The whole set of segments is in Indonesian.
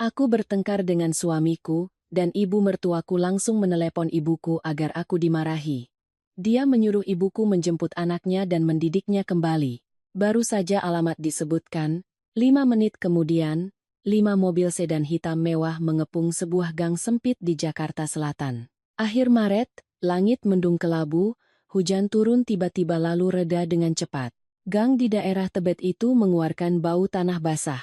Aku bertengkar dengan suamiku, dan ibu mertuaku langsung menelepon ibuku agar aku dimarahi. Dia menyuruh ibuku menjemput anaknya dan mendidiknya kembali. Baru saja alamat disebutkan, 5 menit kemudian, 5 mobil sedan hitam mewah mengepung sebuah gang sempit di Jakarta Selatan. Akhir Maret, langit mendung kelabu, hujan turun tiba-tiba lalu reda dengan cepat. Gang di daerah Tebet itu mengeluarkan bau tanah basah,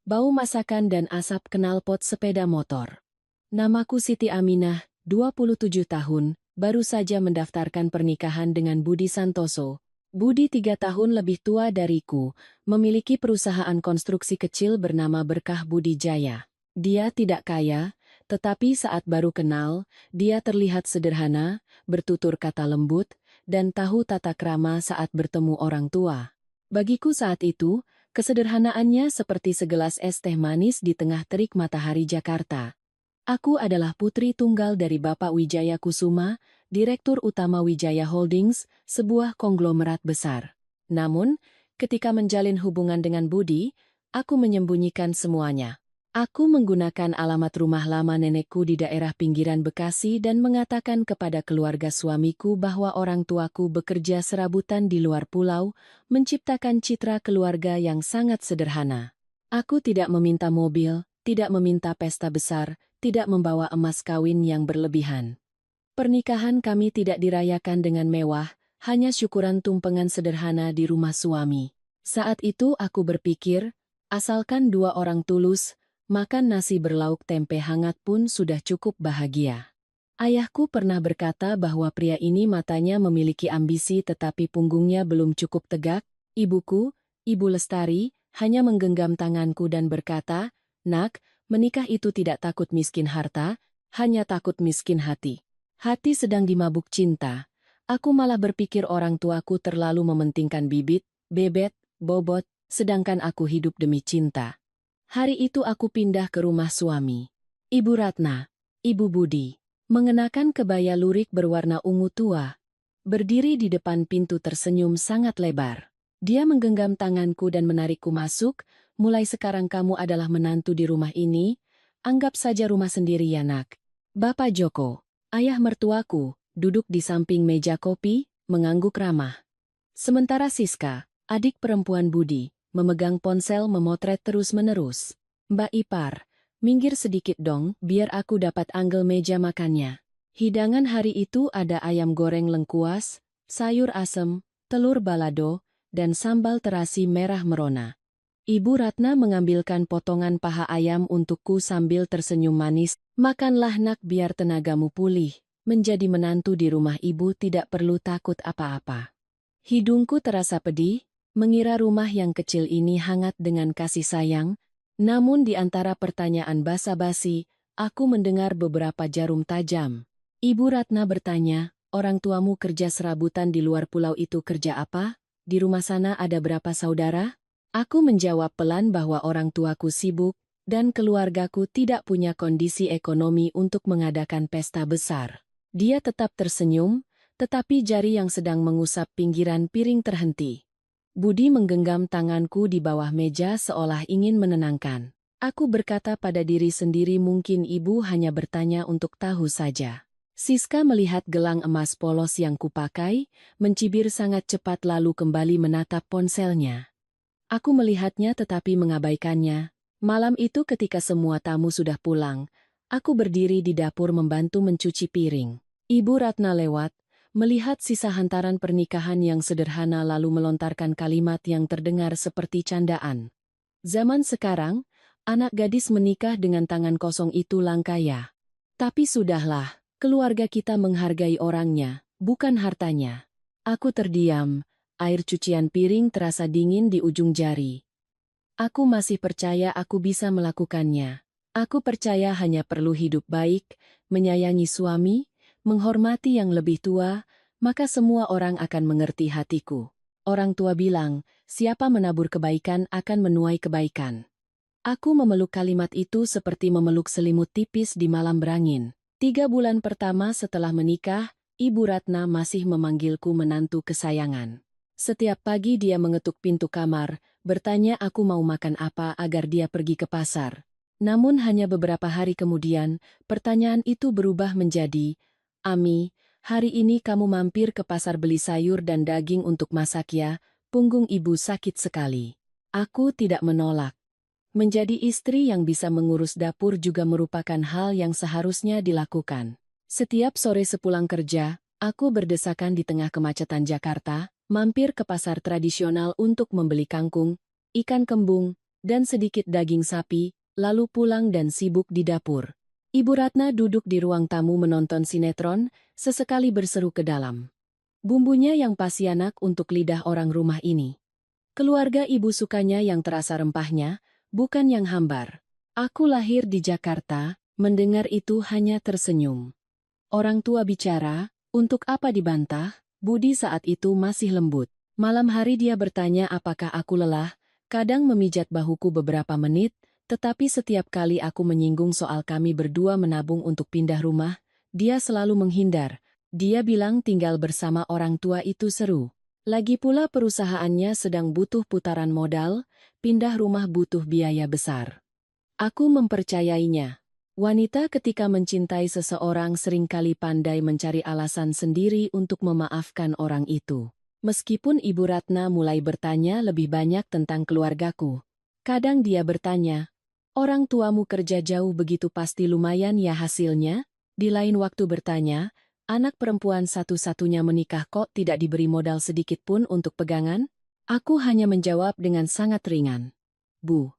bau masakan dan asap knalpot sepeda motor. Namaku Siti Aminah, 27 tahun, baru saja mendaftarkan pernikahan dengan Budi Santoso. Budi 3 tahun lebih tua dariku, memiliki perusahaan konstruksi kecil bernama Berkah Budi Jaya. Dia tidak kaya, tetapi saat baru kenal, dia terlihat sederhana, bertutur kata lembut, dan tahu tata krama saat bertemu orang tua. Bagiku saat itu, kesederhanaannya seperti segelas es teh manis di tengah terik matahari Jakarta. Aku adalah putri tunggal dari Bapak Wijaya Kusuma, Direktur Utama Wijaya Holdings, sebuah konglomerat besar. Namun, ketika menjalin hubungan dengan Budi, aku menyembunyikan semuanya. Aku menggunakan alamat rumah lama nenekku di daerah pinggiran Bekasi dan mengatakan kepada keluarga suamiku bahwa orang tuaku bekerja serabutan di luar pulau, menciptakan citra keluarga yang sangat sederhana. Aku tidak meminta mobil, tidak meminta pesta besar, tidak membawa emas kawin yang berlebihan. Pernikahan kami tidak dirayakan dengan mewah, hanya syukuran tumpengan sederhana di rumah suami. Saat itu aku berpikir, asalkan 2 orang tulus, makan nasi berlauk tempe hangat pun sudah cukup bahagia. Ayahku pernah berkata bahwa pria ini matanya memiliki ambisi tetapi punggungnya belum cukup tegak. Ibuku, Ibu Lestari, hanya menggenggam tanganku dan berkata, "Nak, menikah itu tidak takut miskin harta, hanya takut miskin hati." Hati sedang dimabuk cinta. Aku malah berpikir orang tuaku terlalu mementingkan bibit, bebet, bobot, sedangkan aku hidup demi cinta. Hari itu aku pindah ke rumah suami. Ibu Ratna, Ibu Budi, mengenakan kebaya lurik berwarna ungu tua. Berdiri di depan pintu tersenyum sangat lebar. Dia menggenggam tanganku dan menarikku masuk. "Mulai sekarang kamu adalah menantu di rumah ini. Anggap saja rumah sendiri ya nak." Bapak Joko, ayah mertuaku, duduk di samping meja kopi, mengangguk ramah. Sementara Siska, adik perempuan Budi, memegang ponsel memotret terus-menerus. "Mbak Ipar, minggir sedikit dong, biar aku dapat angle meja makannya." Hidangan hari itu ada ayam goreng lengkuas, sayur asem, telur balado, dan sambal terasi merah merona. Ibu Ratna mengambilkan potongan paha ayam untukku sambil tersenyum manis. "Makanlah nak biar tenagamu pulih. Menjadi menantu di rumah ibu tidak perlu takut apa-apa." Hidungku terasa pedih, mengira rumah yang kecil ini hangat dengan kasih sayang, namun di antara pertanyaan basa-basi, aku mendengar beberapa jarum tajam. Ibu Ratna bertanya, "Orang tuamu kerja serabutan di luar pulau itu kerja apa? Di rumah sana ada berapa saudara?" Aku menjawab pelan bahwa orang tuaku sibuk, dan keluargaku tidak punya kondisi ekonomi untuk mengadakan pesta besar. Dia tetap tersenyum, tetapi jari yang sedang mengusap pinggiran piring terhenti. Budi menggenggam tanganku di bawah meja seolah ingin menenangkan. Aku berkata pada diri sendiri mungkin ibu hanya bertanya untuk tahu saja. Siska melihat gelang emas polos yang kupakai, mencibir sangat cepat lalu kembali menatap ponselnya. Aku melihatnya tetapi mengabaikannya. Malam itu ketika semua tamu sudah pulang, aku berdiri di dapur membantu mencuci piring. Ibu Ratna lewat, melihat sisa hantaran pernikahan yang sederhana lalu melontarkan kalimat yang terdengar seperti candaan. "Zaman sekarang, anak gadis menikah dengan tangan kosong itu langka ya. Tapi sudahlah, keluarga kita menghargai orangnya, bukan hartanya." Aku terdiam, air cucian piring terasa dingin di ujung jari. Aku masih percaya aku bisa melakukannya. Aku percaya hanya perlu hidup baik, menyayangi suami, menghormati yang lebih tua, maka semua orang akan mengerti hatiku. Orang tua bilang, siapa menabur kebaikan akan menuai kebaikan. Aku memeluk kalimat itu seperti memeluk selimut tipis di malam berangin. 3 bulan pertama setelah menikah, Ibu Ratna masih memanggilku menantu kesayangan. Setiap pagi dia mengetuk pintu kamar, bertanya aku mau makan apa agar dia pergi ke pasar. Namun hanya beberapa hari kemudian, pertanyaan itu berubah menjadi, "Ami, hari ini kamu mampir ke pasar beli sayur dan daging untuk masak ya?" Punggung ibu sakit sekali. Aku tidak menolak. Menjadi istri yang bisa mengurus dapur juga merupakan hal yang seharusnya dilakukan. Setiap sore sepulang kerja, aku berdesakan di tengah kemacetan Jakarta, mampir ke pasar tradisional untuk membeli kangkung, ikan kembung, dan sedikit daging sapi, lalu pulang dan sibuk di dapur. Ibu Ratna duduk di ruang tamu menonton sinetron, sesekali berseru ke dalam. Bumbunya yang pasianak untuk lidah orang rumah ini. Keluarga ibu sukanya yang terasa rempahnya, bukan yang hambar. Aku lahir di Jakarta, mendengar itu hanya tersenyum. Orang tua bicara, untuk apa dibantah? Budi saat itu masih lembut. Malam hari dia bertanya apakah aku lelah, kadang memijat bahuku beberapa menit, tetapi setiap kali aku menyinggung soal kami berdua menabung untuk pindah rumah, dia selalu menghindar. Dia bilang tinggal bersama orang tua itu seru. Lagi pula perusahaannya sedang butuh putaran modal, pindah rumah butuh biaya besar. Aku mempercayainya. Wanita ketika mencintai seseorang seringkali pandai mencari alasan sendiri untuk memaafkan orang itu. Meskipun Ibu Ratna mulai bertanya lebih banyak tentang keluargaku. Kadang dia bertanya, "Orang tuamu kerja jauh begitu pasti lumayan ya hasilnya?" Di lain waktu bertanya, "Anak perempuan satu-satunya menikah kok tidak diberi modal sedikit pun untuk pegangan?" Aku hanya menjawab dengan sangat ringan. "Bu,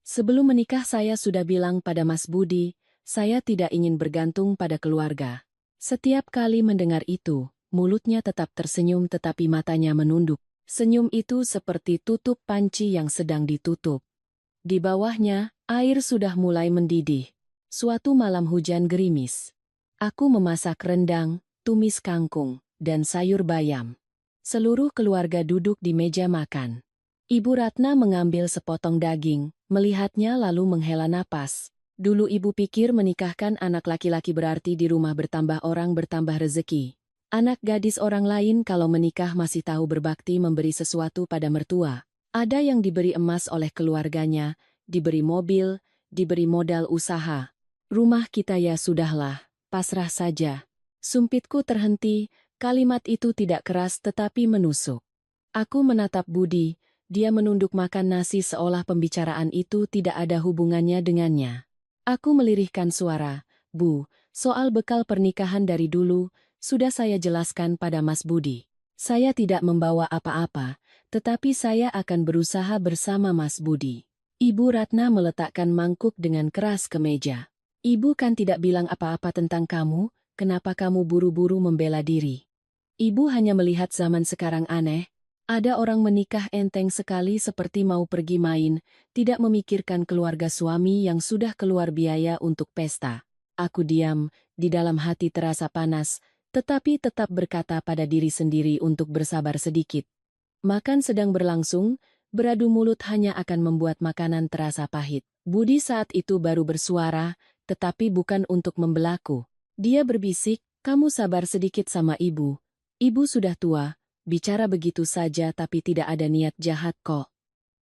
sebelum menikah saya sudah bilang pada Mas Budi, saya tidak ingin bergantung pada keluarga." Setiap kali mendengar itu, mulutnya tetap tersenyum tetapi matanya menunduk. Senyum itu seperti tutup panci yang sedang ditutup. Di bawahnya, air sudah mulai mendidih. Suatu malam hujan gerimis. Aku memasak rendang, tumis kangkung, dan sayur bayam. Seluruh keluarga duduk di meja makan. Ibu Ratna mengambil sepotong daging, melihatnya lalu menghela napas. Dulu ibu pikir menikahkan anak laki-laki berarti di rumah bertambah orang bertambah rezeki. Anak gadis orang lain kalau menikah masih tahu berbakti memberi sesuatu pada mertua. Ada yang diberi emas oleh keluarganya, diberi mobil, diberi modal usaha. Rumah kita ya sudahlah, pasrah saja. Sumpitku terhenti, kalimat itu tidak keras tetapi menusuk. Aku menatap Budi, dia menunduk makan nasi seolah pembicaraan itu tidak ada hubungannya dengannya. Aku melirihkan suara, "Bu, soal bekal pernikahan dari dulu, sudah saya jelaskan pada Mas Budi. Saya tidak membawa apa-apa, tetapi saya akan berusaha bersama Mas Budi." Ibu Ratna meletakkan mangkuk dengan keras ke meja. "Ibu kan tidak bilang apa-apa tentang kamu, kenapa kamu buru-buru membela diri?" Ibu hanya melihat zaman sekarang aneh. Ada orang menikah enteng sekali seperti mau pergi main, tidak memikirkan keluarga suami yang sudah keluar biaya untuk pesta. Aku diam, di dalam hati terasa panas, tetapi tetap berkata pada diri sendiri untuk bersabar sedikit. Makan sedang berlangsung, beradu mulut hanya akan membuat makanan terasa pahit. Budi saat itu baru bersuara, tetapi bukan untuk membelaku. Dia berbisik, "Kamu sabar sedikit sama ibu. Ibu sudah tua, bicara begitu saja tapi tidak ada niat jahat kok."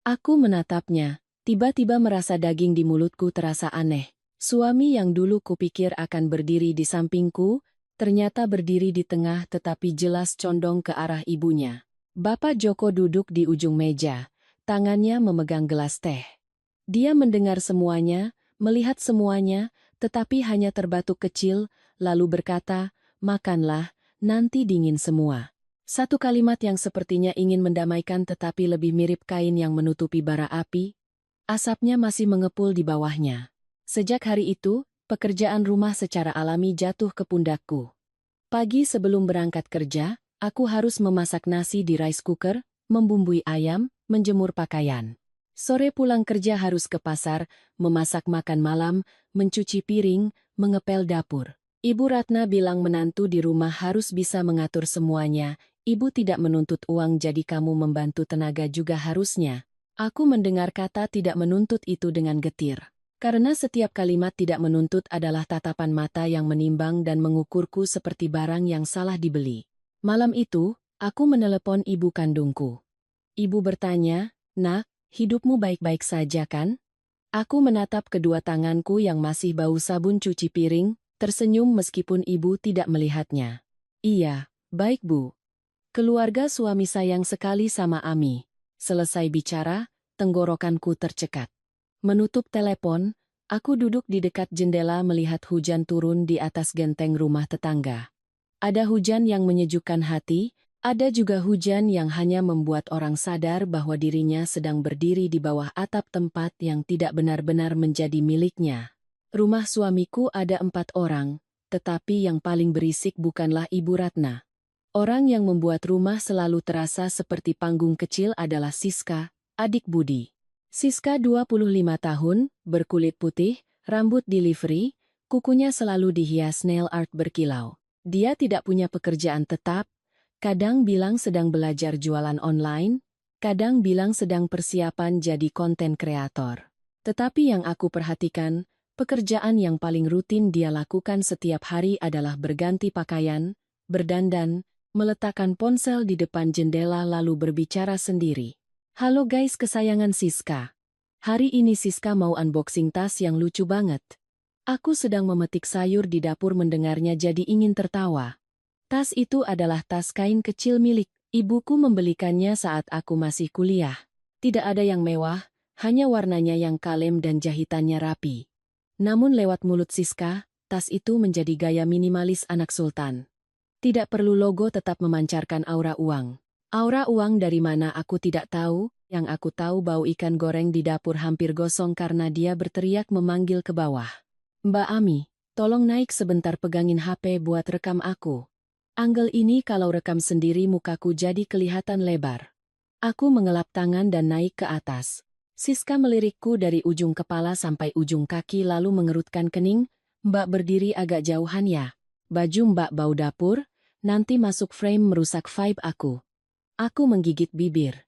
Aku menatapnya, tiba-tiba merasa daging di mulutku terasa aneh. Suami yang dulu kupikir akan berdiri di sampingku, ternyata berdiri di tengah tetapi jelas condong ke arah ibunya. Bapak Joko duduk di ujung meja, tangannya memegang gelas teh. Dia mendengar semuanya, melihat semuanya, tetapi hanya terbatuk kecil, lalu berkata, "Makanlah, nanti dingin semua." Satu kalimat yang sepertinya ingin mendamaikan tetapi lebih mirip kain yang menutupi bara api. Asapnya masih mengepul di bawahnya. Sejak hari itu, pekerjaan rumah secara alami jatuh ke pundakku. Pagi sebelum berangkat kerja, aku harus memasak nasi di rice cooker, membumbui ayam, menjemur pakaian. Sore pulang kerja harus ke pasar, memasak makan malam, mencuci piring, mengepel dapur. Ibu Ratna bilang menantu di rumah harus bisa mengatur semuanya. Ibu tidak menuntut uang jadi kamu membantu tenaga juga harusnya. Aku mendengar kata tidak menuntut itu dengan getir. Karena setiap kalimat tidak menuntut adalah tatapan mata yang menimbang dan mengukurku seperti barang yang salah dibeli. Malam itu, aku menelepon ibu kandungku. Ibu bertanya, "Nak, hidupmu baik-baik saja kan?" Aku menatap kedua tanganku yang masih bau sabun cuci piring, tersenyum meskipun ibu tidak melihatnya. Iya, baik Bu. Keluarga suami sayang sekali sama Ami. Selesai bicara, tenggorokanku tercekat. Menutup telepon, aku duduk di dekat jendela melihat hujan turun di atas genteng rumah tetangga. Ada hujan yang menyejukkan hati, ada juga hujan yang hanya membuat orang sadar bahwa dirinya sedang berdiri di bawah atap tempat yang tidak benar-benar menjadi miliknya. Rumah suamiku ada 4 orang, tetapi yang paling berisik bukanlah Ibu Ratna. Orang yang membuat rumah selalu terasa seperti panggung kecil adalah Siska, adik Budi. Siska 25 tahun, berkulit putih, rambut di livery, kukunya selalu dihias nail art berkilau. Dia tidak punya pekerjaan tetap, kadang bilang sedang belajar jualan online, kadang bilang sedang persiapan jadi konten kreator. Tetapi yang aku perhatikan, pekerjaan yang paling rutin dia lakukan setiap hari adalah berganti pakaian, berdandan, meletakkan ponsel di depan jendela lalu berbicara sendiri. Halo guys kesayangan Siska. Hari ini Siska mau unboxing tas yang lucu banget. Aku sedang memetik sayur di dapur mendengarnya jadi ingin tertawa. Tas itu adalah tas kain kecil milik ibuku membelikannya saat aku masih kuliah. Tidak ada yang mewah, hanya warnanya yang kalem dan jahitannya rapi. Namun lewat mulut Siska, tas itu menjadi gaya minimalis anak sultan. Tidak perlu logo tetap memancarkan aura uang. Aura uang dari mana aku tidak tahu, yang aku tahu bau ikan goreng di dapur hampir gosong karena dia berteriak memanggil ke bawah. Mbak Ami, tolong naik sebentar pegangin HP buat rekam aku. Angle ini kalau rekam sendiri mukaku jadi kelihatan lebar. Aku mengelap tangan dan naik ke atas. Siska melirikku dari ujung kepala sampai ujung kaki lalu mengerutkan kening, Mbak berdiri agak jauhan ya. Baju Mbak bau dapur, nanti masuk frame merusak vibe aku. Aku menggigit bibir.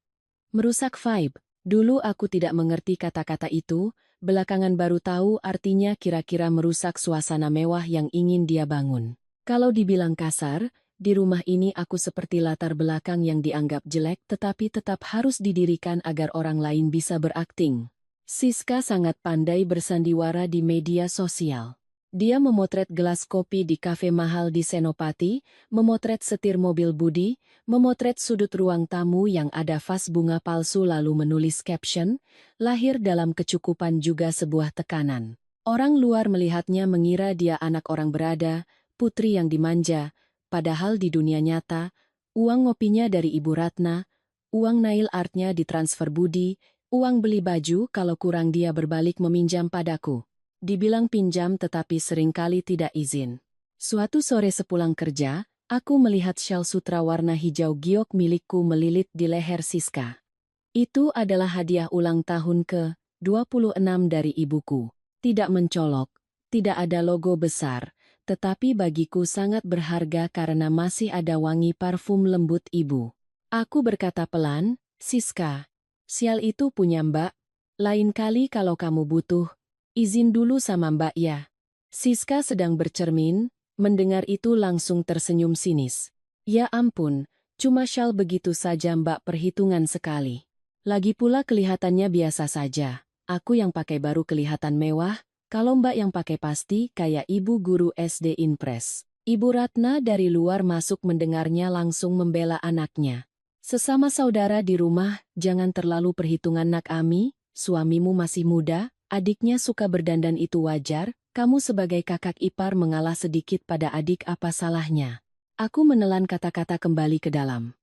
Merusak vibe. Dulu aku tidak mengerti kata-kata itu, belakangan baru tahu artinya kira-kira merusak suasana mewah yang ingin dia bangun. Kalau dibilang kasar, di rumah ini aku seperti latar belakang yang dianggap jelek tetapi tetap harus didirikan agar orang lain bisa berakting. Siska sangat pandai bersandiwara di media sosial. Dia memotret gelas kopi di kafe mahal di Senopati, memotret setir mobil Budi, memotret sudut ruang tamu yang ada vas bunga palsu lalu menulis caption, lahir dalam kecukupan juga sebuah tekanan. Orang luar melihatnya mengira dia anak orang berada, putri yang dimanja, padahal di dunia nyata, uang ngopinya dari Ibu Ratna, uang nail artnya ditransfer Budi, uang beli baju kalau kurang dia berbalik meminjam padaku. Dibilang pinjam tetapi seringkali tidak izin. Suatu sore sepulang kerja, aku melihat syal sutra warna hijau giok milikku melilit di leher Siska. Itu adalah hadiah ulang tahun ke-26 dari ibuku. Tidak mencolok, tidak ada logo besar, tetapi bagiku sangat berharga karena masih ada wangi parfum lembut ibu. Aku berkata pelan, Siska, sial itu punya Mbak. Lain kali kalau kamu butuh, izin dulu sama Mbak ya. Siska sedang bercermin, mendengar itu langsung tersenyum sinis. Ya ampun, cuma syal begitu saja Mbak perhitungan sekali. Lagi pula kelihatannya biasa saja. Aku yang pakai baru kelihatan mewah, kalau Mbak yang pakai pasti kayak ibu guru SD Inpres. Ibu Ratna dari luar masuk mendengarnya langsung membela anaknya. Sesama saudara di rumah, jangan terlalu perhitungan nak Ami, suamimu masih muda. Adiknya suka berdandan itu wajar, kamu sebagai kakak ipar mengalah sedikit pada adik apa salahnya. Aku menelan kata-kata kembali ke dalam.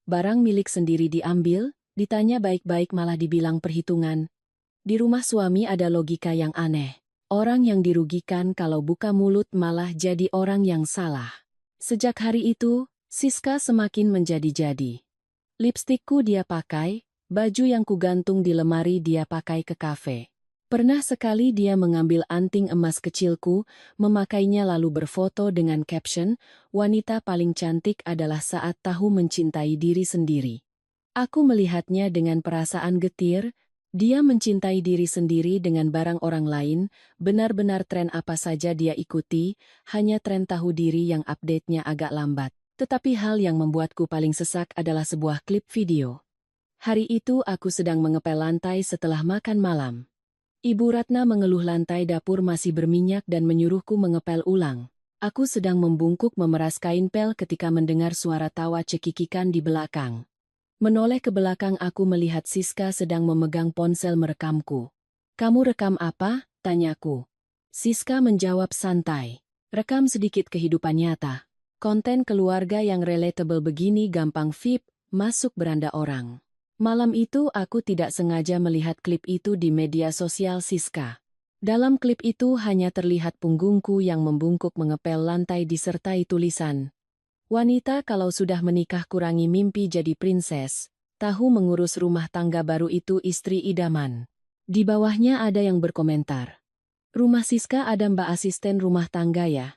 Barang milik sendiri diambil, ditanya baik-baik malah dibilang perhitungan. Di rumah suami ada logika yang aneh. Orang yang dirugikan kalau buka mulut malah jadi orang yang salah. Sejak hari itu, Siska semakin menjadi-jadi. Lipstikku dia pakai, baju yang kugantung di lemari dia pakai ke kafe. Pernah sekali dia mengambil anting emas kecilku, memakainya lalu berfoto dengan caption, wanita paling cantik adalah saat tahu mencintai diri sendiri. Aku melihatnya dengan perasaan getir, dia mencintai diri sendiri dengan barang orang lain, benar-benar tren apa saja dia ikuti, hanya tren tahu diri yang update-nya agak lambat. Tetapi hal yang membuatku paling sesak adalah sebuah klip video. Hari itu aku sedang mengepel lantai setelah makan malam. Ibu Ratna mengeluh lantai dapur masih berminyak dan menyuruhku mengepel ulang. Aku sedang membungkuk memeras kain pel ketika mendengar suara tawa cekikikan di belakang. Menoleh ke belakang aku melihat Siska sedang memegang ponsel merekamku. "Kamu rekam apa?" tanyaku. Siska menjawab santai. "Rekam sedikit kehidupan nyata. Konten keluarga yang relatable begini gampang VIP, masuk beranda orang." Malam itu aku tidak sengaja melihat klip itu di media sosial Siska. Dalam klip itu hanya terlihat punggungku yang membungkuk mengepel lantai disertai tulisan, "Wanita kalau sudah menikah kurangi mimpi jadi prinses. Tahu mengurus rumah tangga baru itu istri idaman." Di bawahnya ada yang berkomentar, "Rumah Siska ada mbak asisten rumah tangga ya?"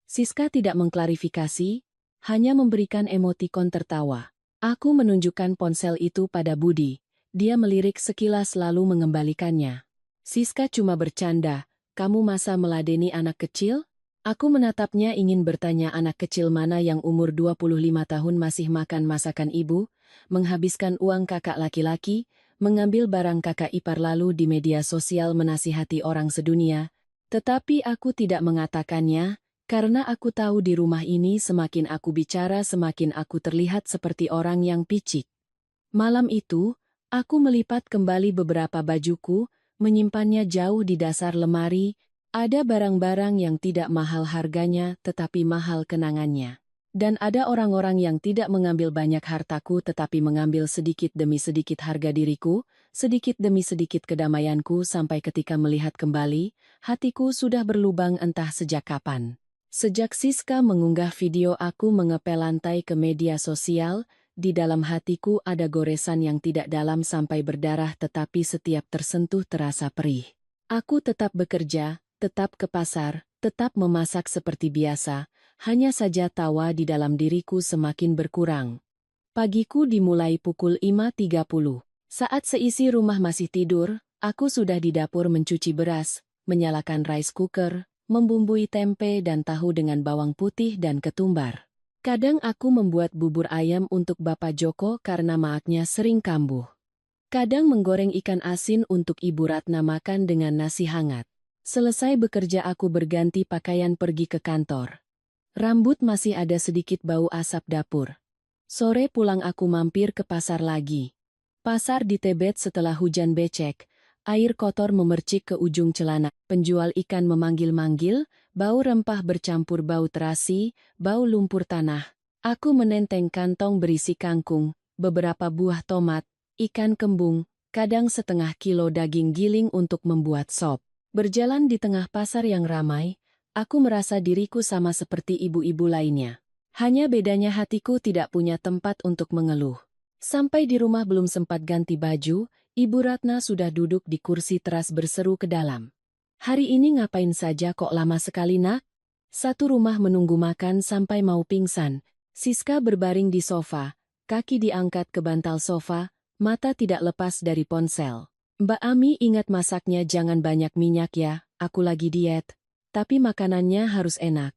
Siska tidak mengklarifikasi, hanya memberikan emotikon tertawa. Aku menunjukkan ponsel itu pada Budi. Dia melirik sekilas lalu mengembalikannya. "Siska cuma bercanda, kamu masa meladeni anak kecil?" Aku menatapnya ingin bertanya anak kecil mana yang umur 25 tahun masih makan masakan ibu, menghabiskan uang kakak laki-laki, mengambil barang kakak ipar lalu di media sosial menasihati orang sedunia. Tetapi aku tidak mengatakannya, karena aku tahu di rumah ini semakin aku bicara semakin aku terlihat seperti orang yang picik. Malam itu, aku melipat kembali beberapa bajuku, menyimpannya jauh di dasar lemari. Ada barang-barang yang tidak mahal harganya tetapi mahal kenangannya. Dan ada orang-orang yang tidak mengambil banyak hartaku tetapi mengambil sedikit demi sedikit harga diriku, sedikit demi sedikit kedamaianku sampai ketika melihat kembali, hatiku sudah berlubang entah sejak kapan. Sejak Siska mengunggah video aku mengepel lantai ke media sosial, di dalam hatiku ada goresan yang tidak dalam sampai berdarah tetapi setiap tersentuh terasa perih. Aku tetap bekerja, tetap ke pasar, tetap memasak seperti biasa, hanya saja tawa di dalam diriku semakin berkurang. Pagiku dimulai pukul 5.30. Saat seisi rumah masih tidur, aku sudah di dapur mencuci beras, menyalakan rice cooker, membumbui tempe dan tahu dengan bawang putih dan ketumbar. Kadang aku membuat bubur ayam untuk Bapak Joko karena maaknya sering kambuh. Kadang menggoreng ikan asin untuk Ibu Ratna makan dengan nasi hangat. Selesai bekerja aku berganti pakaian pergi ke kantor. Rambut masih ada sedikit bau asap dapur. Sore pulang aku mampir ke pasar lagi. Pasar di Tebet setelah hujan becek. Air kotor memercik ke ujung celana, penjual ikan memanggil-manggil, bau rempah bercampur bau terasi, bau lumpur tanah. Aku menenteng kantong berisi kangkung, beberapa buah tomat, ikan kembung, kadang setengah kilo daging giling untuk membuat sop. Berjalan di tengah pasar yang ramai, aku merasa diriku sama seperti ibu-ibu lainnya. Hanya bedanya hatiku tidak punya tempat untuk mengeluh. Sampai di rumah belum sempat ganti baju, Ibu Ratna sudah duduk di kursi teras berseru ke dalam. "Hari ini ngapain saja kok lama sekali nak?" Satu rumah menunggu makan sampai mau pingsan. Siska berbaring di sofa, kaki diangkat ke bantal sofa, mata tidak lepas dari ponsel. "Mbak Ami ingat masaknya jangan banyak minyak ya, aku lagi diet. Tapi makanannya harus enak.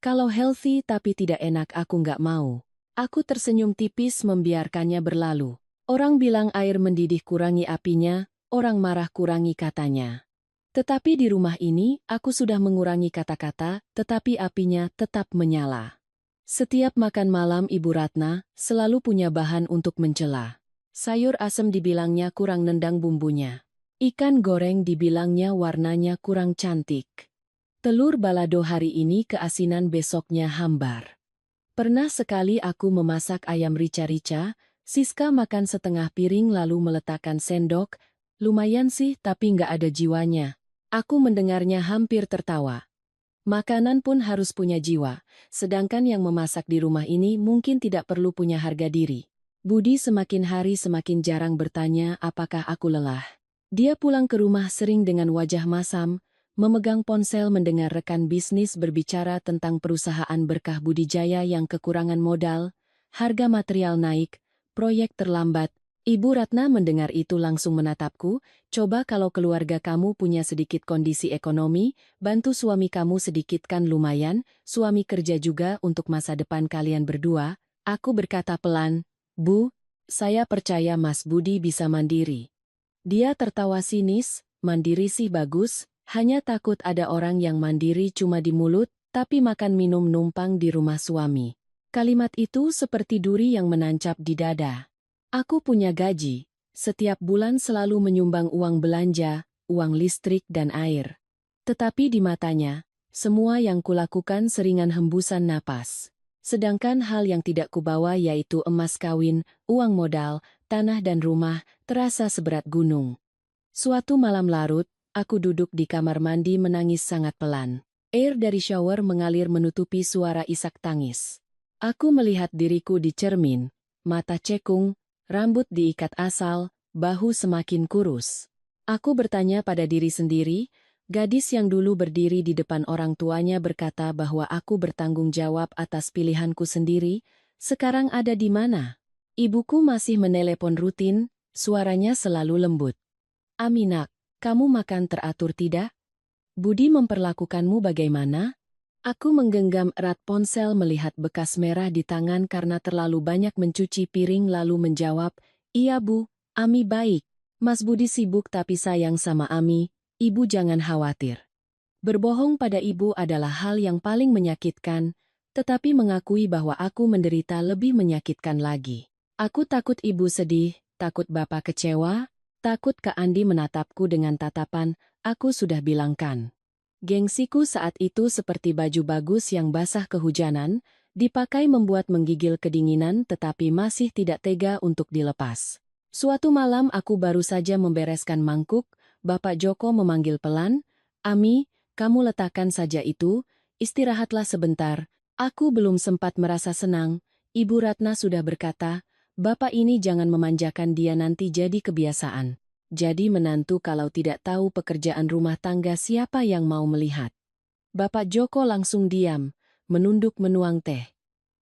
Kalau healthy tapi tidak enak aku nggak mau." Aku tersenyum tipis membiarkannya berlalu. Orang bilang air mendidih kurangi apinya, orang marah kurangi katanya. Tetapi di rumah ini, aku sudah mengurangi kata-kata, tetapi apinya tetap menyala. Setiap makan malam Ibu Ratna, selalu punya bahan untuk mencela. Sayur asem dibilangnya kurang nendang bumbunya. Ikan goreng dibilangnya warnanya kurang cantik. Telur balado hari ini keasinan besoknya hambar. Pernah sekali aku memasak ayam rica-rica, Siska makan setengah piring lalu meletakkan sendok, lumayan sih tapi nggak ada jiwanya. Aku mendengarnya hampir tertawa. Makanan pun harus punya jiwa, sedangkan yang memasak di rumah ini mungkin tidak perlu punya harga diri. Budi semakin hari semakin jarang bertanya apakah aku lelah. Dia pulang ke rumah sering dengan wajah masam, memegang ponsel mendengar rekan bisnis berbicara tentang perusahaan berkah Budijaya yang kekurangan modal, harga material naik, proyek terlambat. Ibu Ratna mendengar itu langsung menatapku, "Coba kalau keluarga kamu punya sedikit kondisi ekonomi, bantu suami kamu sedikit kan lumayan, suami kerja juga untuk masa depan kalian berdua." Aku berkata pelan, "Bu, saya percaya Mas Budi bisa mandiri." Dia tertawa sinis, mandiri sih bagus, hanya takut ada orang yang mandiri cuma di mulut, tapi makan minum numpang di rumah suami. Kalimat itu seperti duri yang menancap di dada. Aku punya gaji, setiap bulan selalu menyumbang uang belanja, uang listrik dan air. Tetapi di matanya, semua yang kulakukan seringan hembusan napas. Sedangkan hal yang tidak kubawa yaitu emas kawin, uang modal, tanah dan rumah, terasa seberat gunung. Suatu malam larut, aku duduk di kamar mandi menangis sangat pelan. Air dari shower mengalir menutupi suara isak tangis. Aku melihat diriku di cermin, mata cekung, rambut diikat asal, bahu semakin kurus. Aku bertanya pada diri sendiri, gadis yang dulu berdiri di depan orang tuanya berkata bahwa aku bertanggung jawab atas pilihanku sendiri, sekarang ada di mana? Ibuku masih menelepon rutin, suaranya selalu lembut. Aminak, kamu makan teratur tidak? Budi memperlakukanmu bagaimana? Aku menggenggam erat ponsel melihat bekas merah di tangan karena terlalu banyak mencuci piring lalu menjawab, iya Bu, Ami baik. Mas Budi sibuk tapi sayang sama Ami, Ibu jangan khawatir. Berbohong pada ibu adalah hal yang paling menyakitkan, tetapi mengakui bahwa aku menderita lebih menyakitkan lagi. Aku takut ibu sedih, takut bapak kecewa, takut Kak Andi menatapku dengan tatapan, aku sudah bilangkan. Gengsiku saat itu seperti baju bagus yang basah kehujanan, dipakai membuat menggigil kedinginan tetapi masih tidak tega untuk dilepas. Suatu malam aku baru saja membereskan mangkuk, Bapak Joko memanggil pelan, Ami, kamu letakkan saja itu, istirahatlah sebentar. Aku belum sempat merasa senang, Ibu Ratna sudah berkata, Bapak ini jangan memanjakan dia nanti jadi kebiasaan. Jadi menantu kalau tidak tahu pekerjaan rumah tangga siapa yang mau melihat. Bapak Joko langsung diam, menunduk menuang teh.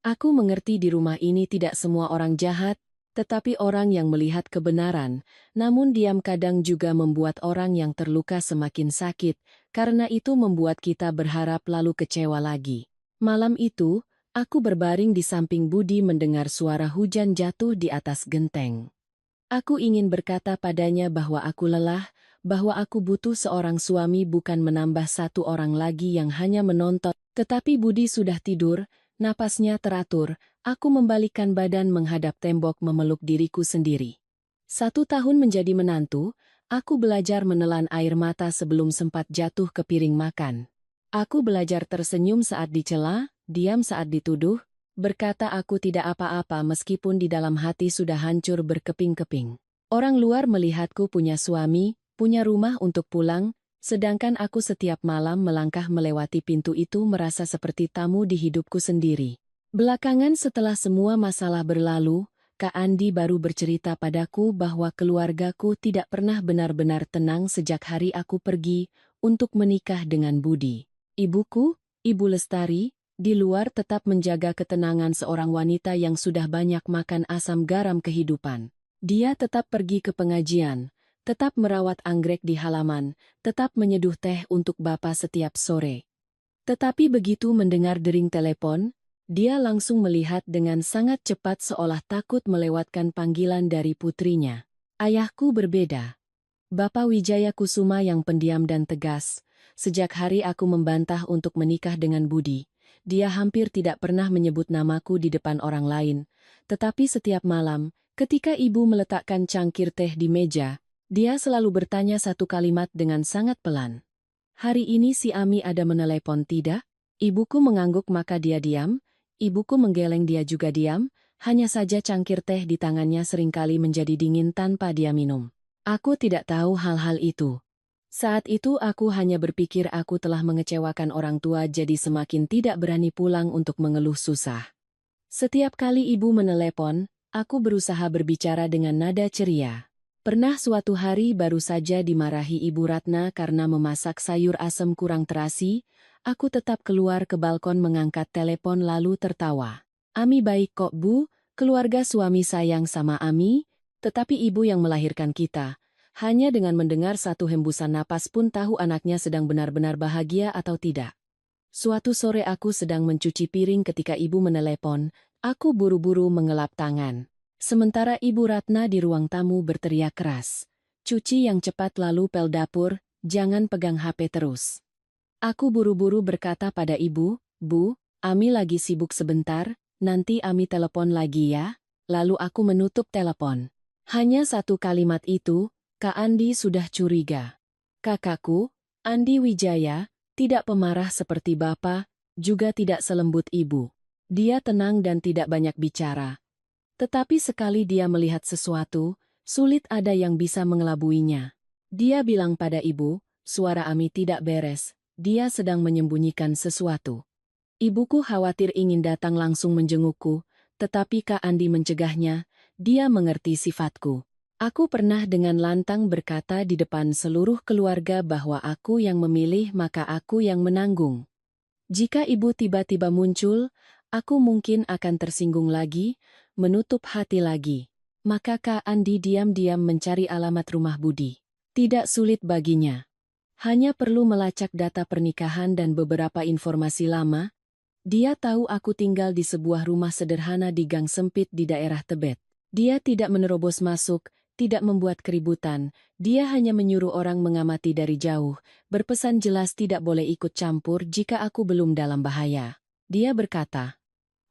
Aku mengerti di rumah ini tidak semua orang jahat, tetapi orang yang melihat kebenaran, namun diam kadang juga membuat orang yang terluka semakin sakit, karena itu membuat kita berharap lalu kecewa lagi. Malam itu, aku berbaring di samping Budi mendengar suara hujan jatuh di atas genteng. Aku ingin berkata padanya bahwa aku lelah, bahwa aku butuh seorang suami bukan menambah satu orang lagi yang hanya menonton. Tetapi Budi sudah tidur, napasnya teratur, aku membalikkan badan menghadap tembok memeluk diriku sendiri. 1 tahun menjadi menantu, aku belajar menelan air mata sebelum sempat jatuh ke piring makan. Aku belajar tersenyum saat dicela, diam saat dituduh, berkata aku tidak apa-apa meskipun di dalam hati sudah hancur berkeping-keping. Orang luar melihatku punya suami, punya rumah untuk pulang, sedangkan aku setiap malam melangkah melewati pintu itu merasa seperti tamu di hidupku sendiri. Belakangan setelah semua masalah berlalu, Kak Andi baru bercerita padaku bahwa keluargaku tidak pernah benar-benar tenang sejak hari aku pergi untuk menikah dengan Budi. Ibuku, Ibu Lestari, di luar tetap menjaga ketenangan seorang wanita yang sudah banyak makan asam garam kehidupan. Dia tetap pergi ke pengajian, tetap merawat anggrek di halaman, tetap menyeduh teh untuk bapak setiap sore. Tetapi begitu mendengar dering telepon, dia langsung melihat dengan sangat cepat seolah takut melewatkan panggilan dari putrinya. Ayahku berbeda. Bapak Wijaya Kusuma yang pendiam dan tegas, sejak hari aku membantah untuk menikah dengan Budi. Dia hampir tidak pernah menyebut namaku di depan orang lain, tetapi setiap malam, ketika ibu meletakkan cangkir teh di meja, dia selalu bertanya satu kalimat dengan sangat pelan. Hari ini si Ami ada menelepon tidak? Ibuku mengangguk maka dia diam, ibuku menggeleng dia juga diam, hanya saja cangkir teh di tangannya seringkali menjadi dingin tanpa dia minum. Aku tidak tahu hal-hal itu. Saat itu aku hanya berpikir aku telah mengecewakan orang tua jadi semakin tidak berani pulang untuk mengeluh susah. Setiap kali ibu menelepon, aku berusaha berbicara dengan nada ceria. Pernah suatu hari baru saja dimarahi Ibu Ratna karena memasak sayur asem kurang terasi, aku tetap keluar ke balkon mengangkat telepon lalu tertawa. Ami baik kok Bu, keluarga suami sayang sama Ami, tetapi ibu yang melahirkan kita. Hanya dengan mendengar satu hembusan napas pun tahu anaknya sedang benar-benar bahagia atau tidak. Suatu sore aku sedang mencuci piring ketika ibu menelepon, aku buru-buru mengelap tangan. Sementara Ibu Ratna di ruang tamu berteriak keras. Cuci yang cepat lalu pel dapur, jangan pegang HP terus. Aku buru-buru berkata pada ibu, Bu, Ami lagi sibuk sebentar, nanti Ami telepon lagi ya. Lalu aku menutup telepon. Hanya satu kalimat itu, Kak Andi sudah curiga. Kakakku, Andi Wijaya, tidak pemarah seperti bapak, juga tidak selembut ibu. Dia tenang dan tidak banyak bicara. Tetapi sekali dia melihat sesuatu, sulit ada yang bisa mengelabuinya. Dia bilang pada ibu, suara Ami tidak beres, dia sedang menyembunyikan sesuatu. Ibuku khawatir ingin datang langsung menjengukku, tetapi Kak Andi mencegahnya, dia mengerti sifatku. Aku pernah dengan lantang berkata di depan seluruh keluarga bahwa aku yang memilih maka aku yang menanggung. Jika ibu tiba-tiba muncul, aku mungkin akan tersinggung lagi, menutup hati lagi. Maka Kak Andi diam-diam mencari alamat rumah Budi. Tidak sulit baginya. Hanya perlu melacak data pernikahan dan beberapa informasi lama. Dia tahu aku tinggal di sebuah rumah sederhana di gang sempit di daerah Tebet. Dia tidak menerobos masuk, tidak membuat keributan, dia hanya menyuruh orang mengamati dari jauh, berpesan jelas tidak boleh ikut campur jika aku belum dalam bahaya. Dia berkata,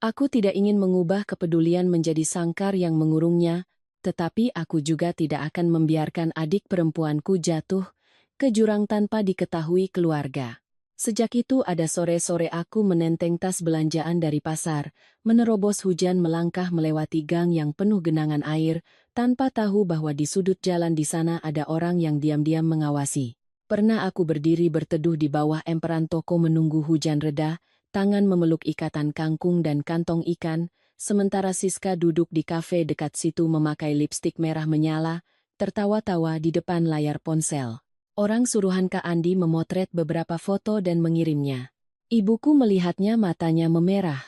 aku tidak ingin mengubah kepedulian menjadi sangkar yang mengurungnya, tetapi aku juga tidak akan membiarkan adik perempuanku jatuh ke jurang tanpa diketahui keluarga. Sejak itu ada sore-sore aku menenteng tas belanjaan dari pasar, menerobos hujan melangkah melewati gang yang penuh genangan air, tanpa tahu bahwa di sudut jalan di sana ada orang yang diam-diam mengawasi. Pernah aku berdiri berteduh di bawah emperan toko menunggu hujan reda, tangan memeluk ikatan kangkung dan kantong ikan, sementara Siska duduk di kafe dekat situ memakai lipstik merah menyala, tertawa-tawa di depan layar ponsel. Orang suruhan Kak Andi memotret beberapa foto dan mengirimnya. Ibuku melihatnya matanya memerah.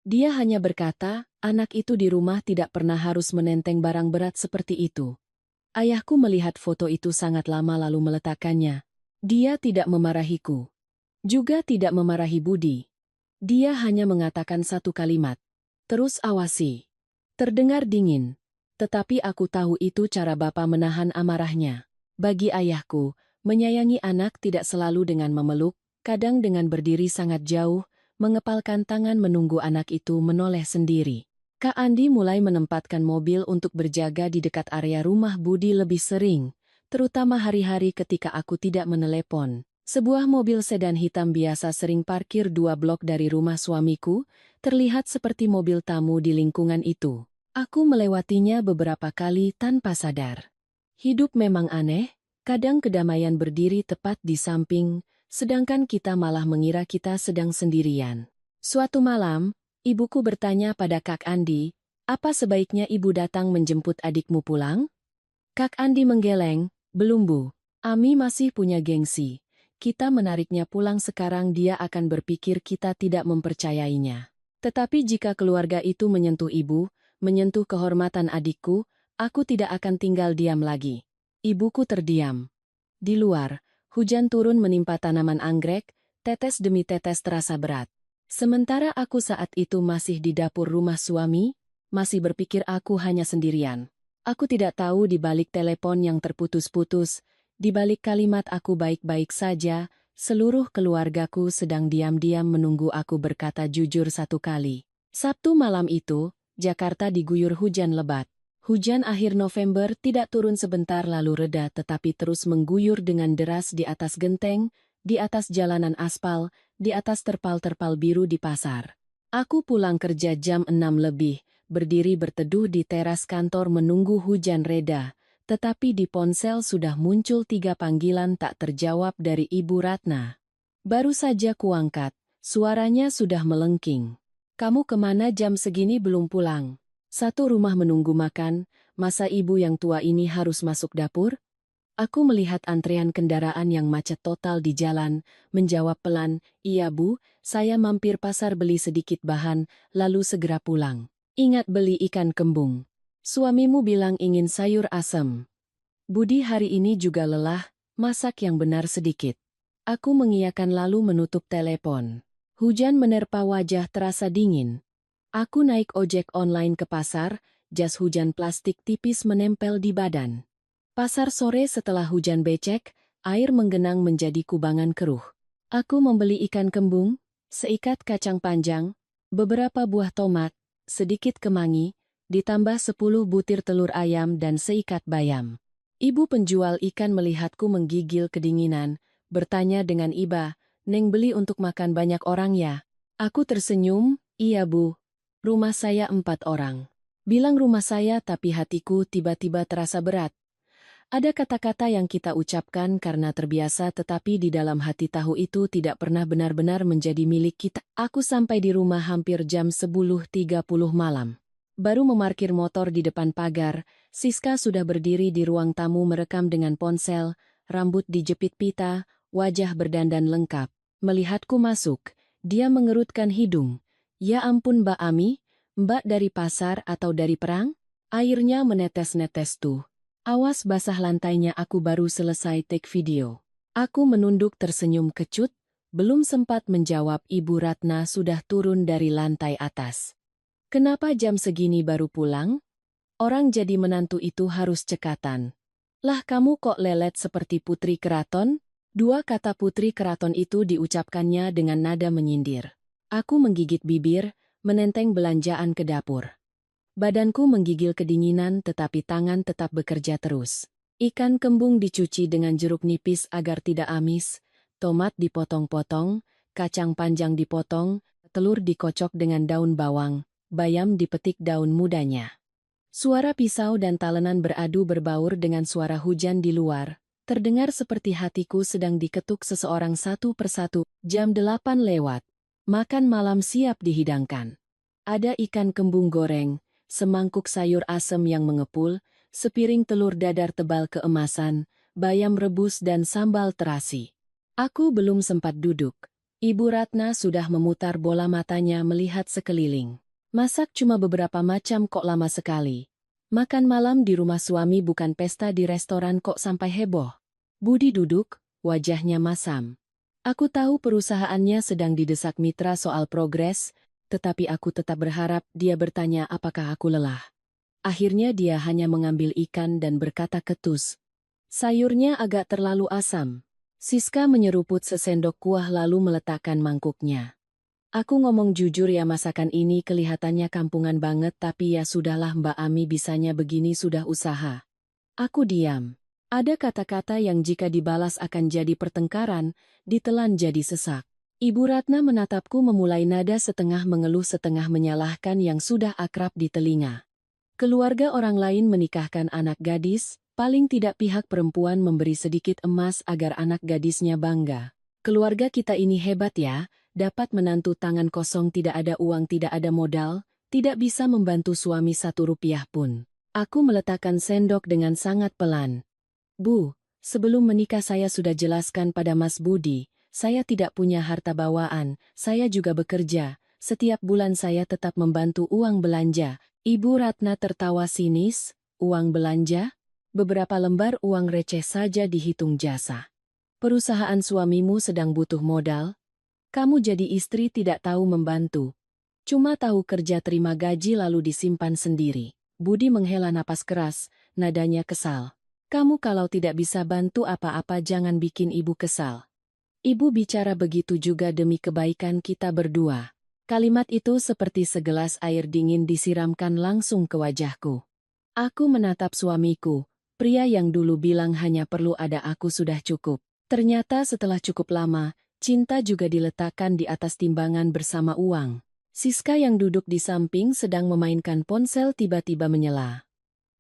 Dia hanya berkata, anak itu di rumah tidak pernah harus menenteng barang berat seperti itu. Ayahku melihat foto itu sangat lama lalu meletakkannya. Dia tidak memarahiku. Juga tidak memarahi Budi. Dia hanya mengatakan satu kalimat. Terus awasi. Terdengar dingin. Tetapi aku tahu itu cara Bapa menahan amarahnya. Bagi ayahku, menyayangi anak tidak selalu dengan memeluk, kadang dengan berdiri sangat jauh, mengepalkan tangan menunggu anak itu menoleh sendiri. Kak Andi mulai menempatkan mobil untuk berjaga di dekat area rumah Budi lebih sering, terutama hari-hari ketika aku tidak menelepon. Sebuah mobil sedan hitam biasa sering parkir 2 blok dari rumah suamiku, terlihat seperti mobil tamu di lingkungan itu. Aku melewatinya beberapa kali tanpa sadar. Hidup memang aneh, kadang kedamaian berdiri tepat di samping, sedangkan kita malah mengira kita sedang sendirian. Suatu malam, ibuku bertanya pada Kak Andi, apa sebaiknya ibu datang menjemput adikmu pulang? Kak Andi menggeleng, belum Bu, Ami masih punya gengsi. Kita menariknya pulang sekarang dia akan berpikir kita tidak mempercayainya. Tetapi jika keluarga itu menyentuh ibu, menyentuh kehormatan adikku, aku tidak akan tinggal diam lagi. Ibuku terdiam. Di luar, hujan turun menimpa tanaman anggrek, tetes demi tetes terasa berat. Sementara aku saat itu masih di dapur rumah suami, masih berpikir aku hanya sendirian. Aku tidak tahu di balik telepon yang terputus-putus, di balik kalimat aku baik-baik saja, seluruh keluargaku sedang diam-diam menunggu aku berkata jujur satu kali. Sabtu malam itu, Jakarta diguyur hujan lebat. Hujan akhir November tidak turun sebentar lalu reda tetapi terus mengguyur dengan deras di atas genteng, di atas jalanan aspal, di atas terpal-terpal biru di pasar. Aku pulang kerja jam 6 lebih, berdiri berteduh di teras kantor menunggu hujan reda, tetapi di ponsel sudah muncul 3 panggilan tak terjawab dari Ibu Ratna. Baru saja kuangkat, suaranya sudah melengking. Kamu kemana jam segini belum pulang? Satu rumah menunggu makan, masa ibu yang tua ini harus masuk dapur? Aku melihat antrean kendaraan yang macet total di jalan, menjawab pelan, iya Bu, saya mampir pasar beli sedikit bahan, lalu segera pulang. Ingat beli ikan kembung. Suamimu bilang ingin sayur asam. Budi hari ini juga lelah, masak yang benar sedikit. Aku mengiyakan lalu menutup telepon. Hujan menerpa wajah terasa dingin. Aku naik ojek online ke pasar, jas hujan plastik tipis menempel di badan. Pasar sore setelah hujan becek, air menggenang menjadi kubangan keruh. Aku membeli ikan kembung, seikat kacang panjang, beberapa buah tomat, sedikit kemangi, ditambah 10 butir telur ayam dan seikat bayam. Ibu penjual ikan melihatku menggigil kedinginan, bertanya dengan iba, "Neng beli untuk makan banyak orang ya?" Aku tersenyum, "Iya bu, rumah saya 4 orang." Bilang rumah saya tapi hatiku tiba-tiba terasa berat. Ada kata-kata yang kita ucapkan karena terbiasa tetapi di dalam hati tahu itu tidak pernah benar-benar menjadi milik kita. Aku sampai di rumah hampir jam 10.30 malam. Baru memarkir motor di depan pagar, Siska sudah berdiri di ruang tamu merekam dengan ponsel, rambut dijepit pita, wajah berdandan lengkap. Melihatku masuk, dia mengerutkan hidung. "Ya ampun Mbak Ami, Mbak dari pasar atau dari perang?" Airnya menetes-netes tuh. Awas basah lantainya, aku baru selesai take video. Aku menunduk tersenyum kecut, belum sempat menjawab Ibu Ratna sudah turun dari lantai atas. "Kenapa jam segini baru pulang? Orang jadi menantu itu harus cekatan." "Lah kamu kok lelet seperti putri keraton?" Dua kata putri keraton itu diucapkannya dengan nada menyindir. Aku menggigit bibir, menenteng belanjaan ke dapur. Badanku menggigil kedinginan tetapi tangan tetap bekerja terus. Ikan kembung dicuci dengan jeruk nipis agar tidak amis, tomat dipotong-potong, kacang panjang dipotong, telur dikocok dengan daun bawang, bayam dipetik daun mudanya. Suara pisau dan talenan beradu berbaur dengan suara hujan di luar, terdengar seperti hatiku sedang diketuk seseorang satu persatu. Jam 8 lewat. Makan malam siap dihidangkan. Ada ikan kembung goreng, semangkuk sayur asem yang mengepul, sepiring telur dadar tebal keemasan, bayam rebus dan sambal terasi. Aku belum sempat duduk. Ibu Ratna sudah memutar bola matanya melihat sekeliling. "Masak cuma beberapa macam kok lama sekali. Makan malam di rumah suami bukan pesta di restoran kok sampai heboh." Budi duduk, wajahnya masam. Aku tahu perusahaannya sedang didesak mitra soal progres, tetapi aku tetap berharap dia bertanya apakah aku lelah. Akhirnya dia hanya mengambil ikan dan berkata ketus, "Sayurnya agak terlalu asam." Siska menyeruput sesendok kuah lalu meletakkan mangkuknya. "Aku ngomong jujur ya, masakan ini kelihatannya kampungan banget tapi ya sudahlah Mbak Ami, bisanya begini sudah usaha." Aku diam. Ada kata-kata yang jika dibalas akan jadi pertengkaran, ditelan jadi sesak. Ibu Ratna menatapku memulai nada setengah mengeluh setengah menyalahkan yang sudah akrab di telinga. "Keluarga orang lain menikahkan anak gadis, paling tidak pihak perempuan memberi sedikit emas agar anak gadisnya bangga. Keluarga kita ini hebat ya, dapat menantu tangan kosong, tidak ada uang, tidak ada modal, tidak bisa membantu suami 1 rupiah pun." Aku meletakkan sendok dengan sangat pelan. "Bu, sebelum menikah saya sudah jelaskan pada Mas Budi, saya tidak punya harta bawaan, saya juga bekerja, setiap bulan saya tetap membantu uang belanja." Ibu Ratna tertawa sinis, "Uang belanja? Beberapa lembar uang receh saja dihitung jasa. Perusahaan suamimu sedang butuh modal? Kamu jadi istri tidak tahu membantu. Cuma tahu kerja terima gaji lalu disimpan sendiri." Budi menghela napas keras, nadanya kesal. "Kamu kalau tidak bisa bantu apa-apa jangan bikin ibu kesal. Ibu bicara begitu juga demi kebaikan kita berdua." Kalimat itu seperti segelas air dingin disiramkan langsung ke wajahku. Aku menatap suamiku, pria yang dulu bilang hanya perlu ada aku sudah cukup. Ternyata setelah cukup lama, cinta juga diletakkan di atas timbangan bersama uang. Siska yang duduk di samping sedang memainkan ponsel tiba-tiba menyela.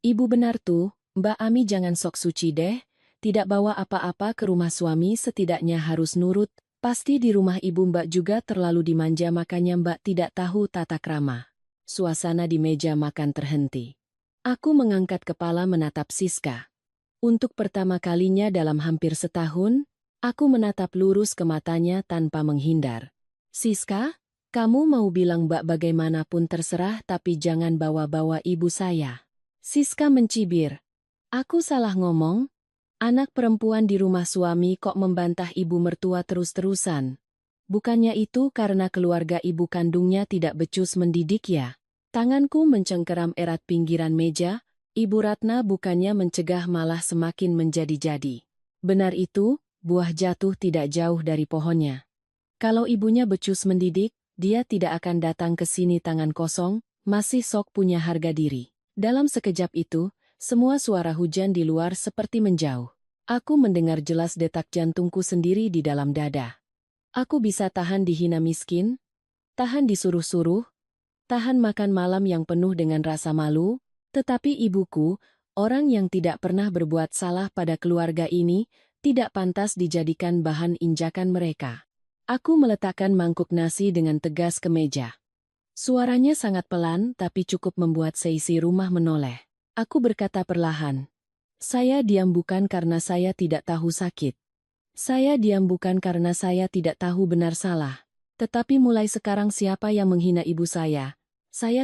"Ibu benar tuh, Mbak Ami jangan sok suci deh, tidak bawa apa-apa ke rumah suami setidaknya harus nurut, pasti di rumah ibu Mbak juga terlalu dimanja makanya Mbak tidak tahu tata krama." Suasana di meja makan terhenti. Aku mengangkat kepala menatap Siska. Untuk pertama kalinya dalam hampir setahun, aku menatap lurus ke matanya tanpa menghindar. "Siska, kamu mau bilang Mbak bagaimanapun terserah tapi jangan bawa-bawa ibu saya." Siska mencibir. "Aku salah ngomong? Anak perempuan di rumah suami kok membantah ibu mertua terus-terusan? Bukannya itu karena keluarga ibu kandungnya tidak becus mendidik ya?" Tanganku mencengkeram erat pinggiran meja, Ibu Ratna bukannya mencegah malah semakin menjadi-jadi. Benar itu, buah jatuh tidak jauh dari pohonnya. Kalau ibunya becus mendidik, dia tidak akan datang ke sini tangan kosong, masih sok punya harga diri. Dalam sekejap itu, semua suara hujan di luar seperti menjauh. Aku mendengar jelas detak jantungku sendiri di dalam dada. Aku bisa tahan dihina miskin, tahan disuruh-suruh, tahan makan malam yang penuh dengan rasa malu, tetapi ibuku, orang yang tidak pernah berbuat salah pada keluarga ini, tidak pantas dijadikan bahan injakan mereka. Aku meletakkan mangkuk nasi dengan tegas ke meja. Suaranya sangat pelan tapi cukup membuat seisi rumah menoleh. Aku berkata perlahan, "Saya diam bukan karena saya tidak tahu sakit. Saya diam bukan karena saya tidak tahu benar salah. Tetapi mulai sekarang siapa yang menghina ibu saya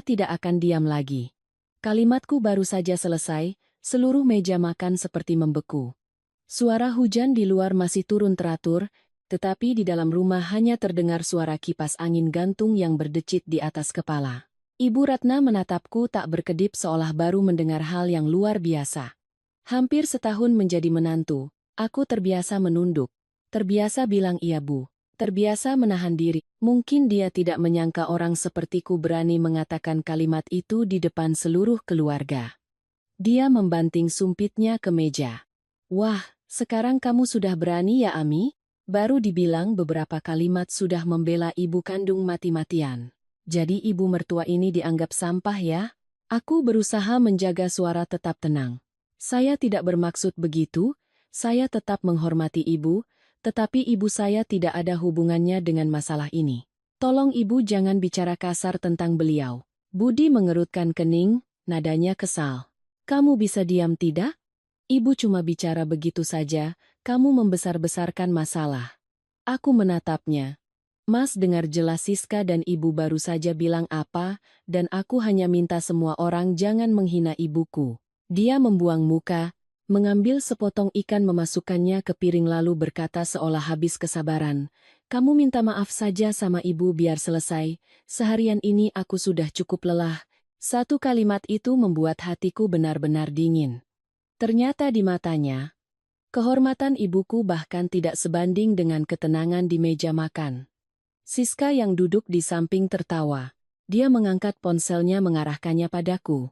tidak akan diam lagi." Kalimatku baru saja selesai, seluruh meja makan seperti membeku. Suara hujan di luar masih turun teratur, tetapi di dalam rumah hanya terdengar suara kipas angin gantung yang berdecit di atas kepala. Ibu Ratna menatapku tak berkedip seolah baru mendengar hal yang luar biasa. Hampir setahun menjadi menantu, aku terbiasa menunduk. Terbiasa bilang iya bu. Terbiasa menahan diri. Mungkin dia tidak menyangka orang sepertiku berani mengatakan kalimat itu di depan seluruh keluarga. Dia membanting sumpitnya ke meja. "Wah, sekarang kamu sudah berani ya Ami?" Baru dibilang beberapa kalimat sudah membela ibu kandung mati-matian. Jadi ibu mertua ini dianggap sampah ya? Aku berusaha menjaga suara tetap tenang. Saya tidak bermaksud begitu, saya tetap menghormati ibu, tetapi ibu saya tidak ada hubungannya dengan masalah ini. Tolong ibu jangan bicara kasar tentang beliau. Budi mengerutkan kening, nadanya kesal. Kamu bisa diam tidak? Ibu cuma bicara begitu saja, kamu membesar-besarkan masalah. Aku menatapnya. Mas dengar jelas Siska dan ibu baru saja bilang apa, dan aku hanya minta semua orang jangan menghina ibuku. Dia membuang muka, mengambil sepotong ikan memasukkannya ke piring lalu berkata seolah habis kesabaran, "Kamu minta maaf saja sama ibu biar selesai, seharian ini aku sudah cukup lelah." Satu kalimat itu membuat hatiku benar-benar dingin. Ternyata di matanya, kehormatan ibuku bahkan tidak sebanding dengan ketenangan di meja makan. Siska yang duduk di samping tertawa. Dia mengangkat ponselnya mengarahkannya padaku.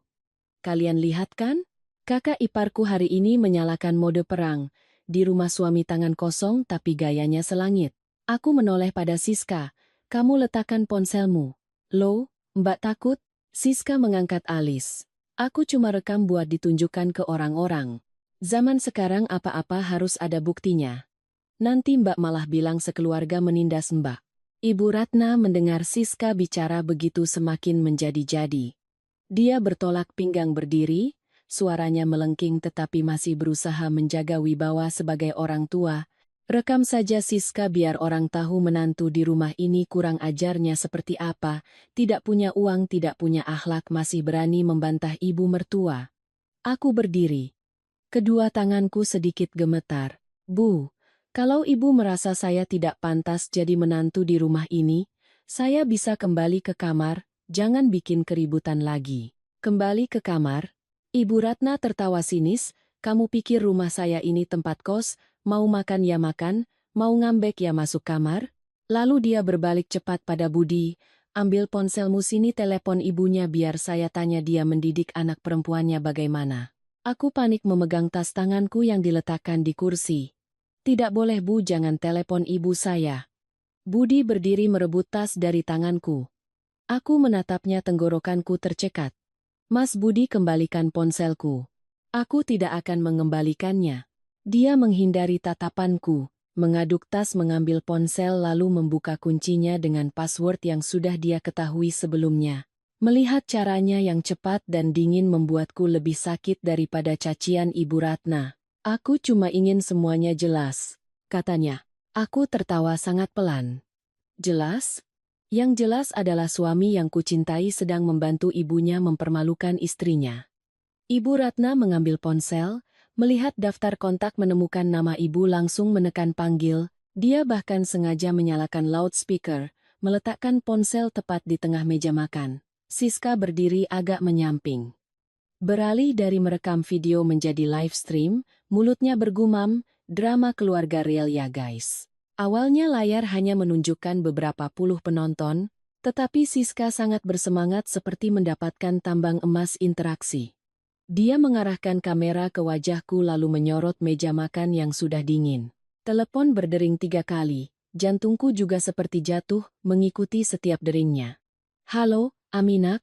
"Kalian lihat kan? Kakak iparku hari ini menyalakan mode perang. Di rumah suami tangan kosong tapi gayanya selangit." Aku menoleh pada Siska. "Kamu letakkan ponselmu." "Loh, Mbak takut?" Siska mengangkat alis. "Aku cuma rekam buat ditunjukkan ke orang-orang. Zaman sekarang apa-apa harus ada buktinya. Nanti Mbak malah bilang sekeluarga menindas Mbak." Ibu Ratna mendengar Siska bicara begitu semakin menjadi-jadi. Dia bertolak pinggang berdiri, suaranya melengking tetapi masih berusaha menjaga wibawa sebagai orang tua. "Rekam saja Siska biar orang tahu menantu di rumah ini kurang ajarnya seperti apa, tidak punya uang tidak punya akhlak masih berani membantah ibu mertua." Aku berdiri. Kedua tanganku sedikit gemetar. "Bu, kalau ibu merasa saya tidak pantas jadi menantu di rumah ini, saya bisa kembali ke kamar, jangan bikin keributan lagi." "Kembali ke kamar?" Ibu Ratna tertawa sinis, "Kamu pikir rumah saya ini tempat kos, mau makan ya makan, mau ngambek ya masuk kamar?" Lalu dia berbalik cepat pada Budi, "Ambil ponselmu sini telepon ibunya biar saya tanya dia mendidik anak perempuannya bagaimana." Aku panik memegang tas tanganku yang diletakkan di kursi. "Tidak boleh Bu, jangan telepon ibu saya." Budi berdiri merebut tas dari tanganku. Aku menatapnya, tenggorokanku tercekat. "Mas Budi, kembalikan ponselku." "Aku tidak akan mengembalikannya." Dia menghindari tatapanku, mengaduk tas mengambil ponsel lalu membuka kuncinya dengan password yang sudah dia ketahui sebelumnya. Melihat caranya yang cepat dan dingin membuatku lebih sakit daripada cacian Ibu Ratna. "Aku cuma ingin semuanya jelas," katanya. Aku tertawa sangat pelan. "Jelas? Yang jelas adalah suami yang kucintai sedang membantu ibunya mempermalukan istrinya." Ibu Ratna mengambil ponsel, melihat daftar kontak menemukan nama ibu langsung menekan panggil, dia bahkan sengaja menyalakan loudspeaker, meletakkan ponsel tepat di tengah meja makan. Siska berdiri agak menyamping. Beralih dari merekam video menjadi live stream, mulutnya bergumam, drama keluarga real ya guys. Awalnya layar hanya menunjukkan beberapa puluh penonton, tetapi Siska sangat bersemangat seperti mendapatkan tambang emas interaksi. Dia mengarahkan kamera ke wajahku lalu menyorot meja makan yang sudah dingin. Telepon berdering 3 kali, jantungku juga seperti jatuh mengikuti setiap deringnya. Halo, Aminah?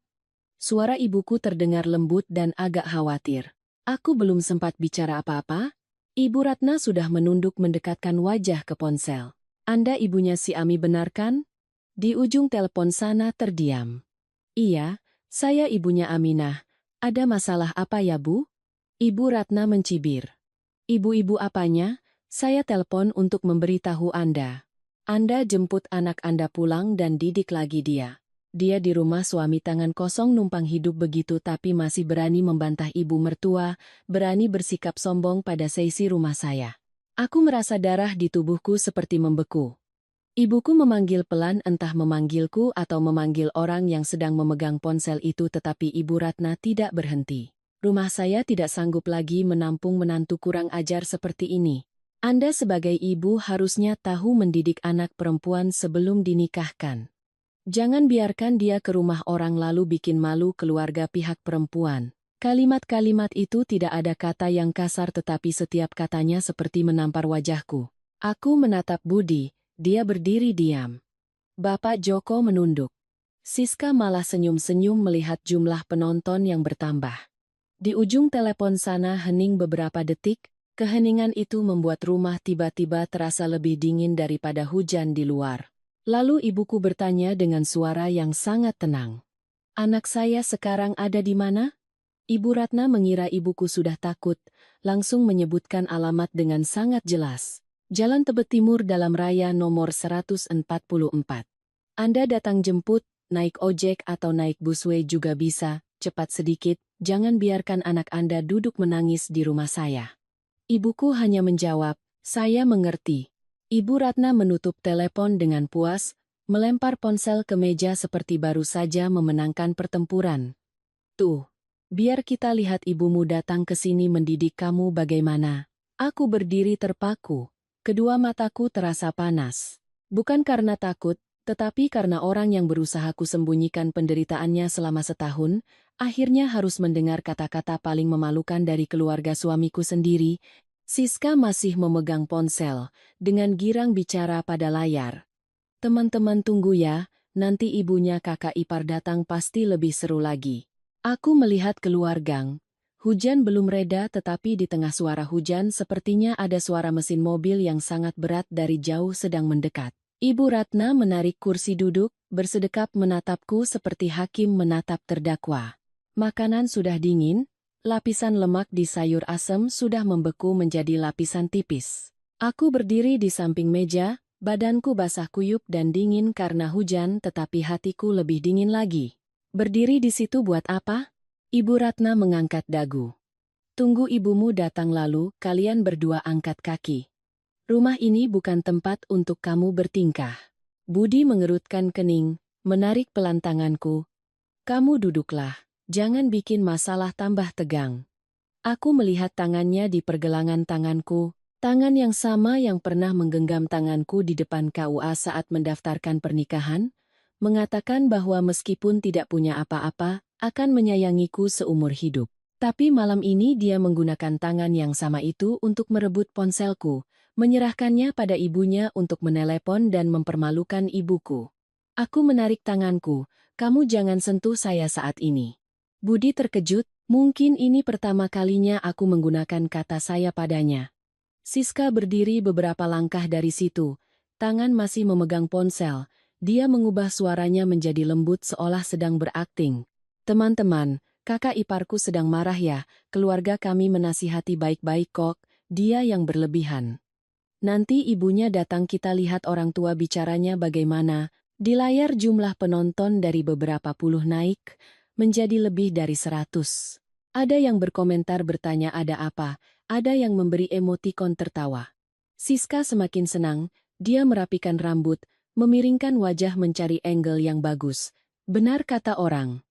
Suara ibuku terdengar lembut dan agak khawatir. Aku belum sempat bicara apa-apa. Ibu Ratna sudah menunduk mendekatkan wajah ke ponsel. Anda ibunya si Ami benar kan? Di ujung telepon sana terdiam. Iya, saya ibunya Aminah. Ada masalah apa ya Bu? Ibu Ratna mencibir. Ibu-ibu apanya? Saya telepon untuk memberitahu Anda. Anda jemput anak Anda pulang dan didik lagi dia. Dia di rumah suami tangan kosong numpang hidup begitu tapi masih berani membantah ibu mertua, berani bersikap sombong pada seisi rumah saya. Aku merasa darah di tubuhku seperti membeku. Ibuku memanggil pelan entah memanggilku atau memanggil orang yang sedang memegang ponsel itu tetapi Ibu Ratna tidak berhenti. Rumah saya tidak sanggup lagi menampung menantu kurang ajar seperti ini. Anda sebagai ibu harusnya tahu mendidik anak perempuan sebelum dinikahkan. Jangan biarkan dia ke rumah orang lalu bikin malu keluarga pihak perempuan. Kalimat-kalimat itu tidak ada kata yang kasar tetapi setiap katanya seperti menampar wajahku. Aku menatap Budi, dia berdiri diam. Bapak Joko menunduk. Siska malah senyum-senyum melihat jumlah penonton yang bertambah. Di ujung telepon sana hening beberapa detik, keheningan itu membuat rumah tiba-tiba terasa lebih dingin daripada hujan di luar. Lalu ibuku bertanya dengan suara yang sangat tenang. Anak saya sekarang ada di mana? Ibu Ratna mengira ibuku sudah takut, langsung menyebutkan alamat dengan sangat jelas. Jalan Tebet Timur Dalam Raya nomor 144. Anda datang jemput, naik ojek atau naik busway juga bisa, cepat sedikit, jangan biarkan anak Anda duduk menangis di rumah saya. Ibuku hanya menjawab, saya mengerti. Ibu Ratna menutup telepon dengan puas, melempar ponsel ke meja seperti baru saja memenangkan pertempuran. Tuh, biar kita lihat ibumu datang ke sini mendidik kamu bagaimana. Aku berdiri terpaku, kedua mataku terasa panas. Bukan karena takut, tetapi karena orang yang berusaha kusembunyikan penderitaannya selama setahun, akhirnya harus mendengar kata-kata paling memalukan dari keluarga suamiku sendiri. Siska masih memegang ponsel, dengan girang bicara pada layar. Teman-teman tunggu ya, nanti ibunya kakak ipar datang pasti lebih seru lagi. Aku melihat keluar gang. Hujan belum reda tetapi di tengah suara hujan sepertinya ada suara mesin mobil yang sangat berat dari jauh sedang mendekat. Ibu Ratna menarik kursi duduk, bersedekap menatapku seperti hakim menatap terdakwa. Makanan sudah dingin. Lapisan lemak di sayur asem sudah membeku menjadi lapisan tipis. Aku berdiri di samping meja, badanku basah kuyup dan dingin karena hujan tetapi hatiku lebih dingin lagi. Berdiri di situ buat apa? Ibu Ratna mengangkat dagu. Tunggu ibumu datang lalu, kalian berdua angkat kaki. Rumah ini bukan tempat untuk kamu bertingkah. Budi mengerutkan kening, menarik pelan tanganku. Kamu duduklah. Jangan bikin masalah tambah tegang. Aku melihat tangannya di pergelangan tanganku, tangan yang sama yang pernah menggenggam tanganku di depan KUA saat mendaftarkan pernikahan, mengatakan bahwa meskipun tidak punya apa-apa, akan menyayangiku seumur hidup. Tapi malam ini dia menggunakan tangan yang sama itu untuk merebut ponselku, menyerahkannya pada ibunya untuk menelepon dan mempermalukan ibuku. Aku menarik tanganku, kamu jangan sentuh saya saat ini. Budi terkejut, mungkin ini pertama kalinya aku menggunakan kata saya padanya. Siska berdiri beberapa langkah dari situ, tangan masih memegang ponsel, dia mengubah suaranya menjadi lembut seolah sedang berakting. Teman-teman, kakak iparku sedang marah ya, keluarga kami menasihati baik-baik kok, dia yang berlebihan. Nanti ibunya datang kita lihat orang tua bicaranya bagaimana. Di layar jumlah penonton dari beberapa puluh naik, menjadi lebih dari 100. Ada yang berkomentar bertanya ada apa, ada yang memberi emotikon tertawa. Siska semakin senang, dia merapikan rambut, memiringkan wajah mencari angle yang bagus. Benar kata orang.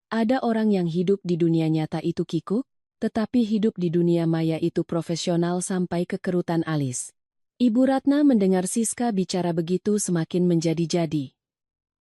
Ada orang yang hidup di dunia nyata itu kikuk, tetapi hidup di dunia maya itu profesional sampai kekerutan alis. Ibu Ratna mendengar Siska bicara begitu semakin menjadi-jadi.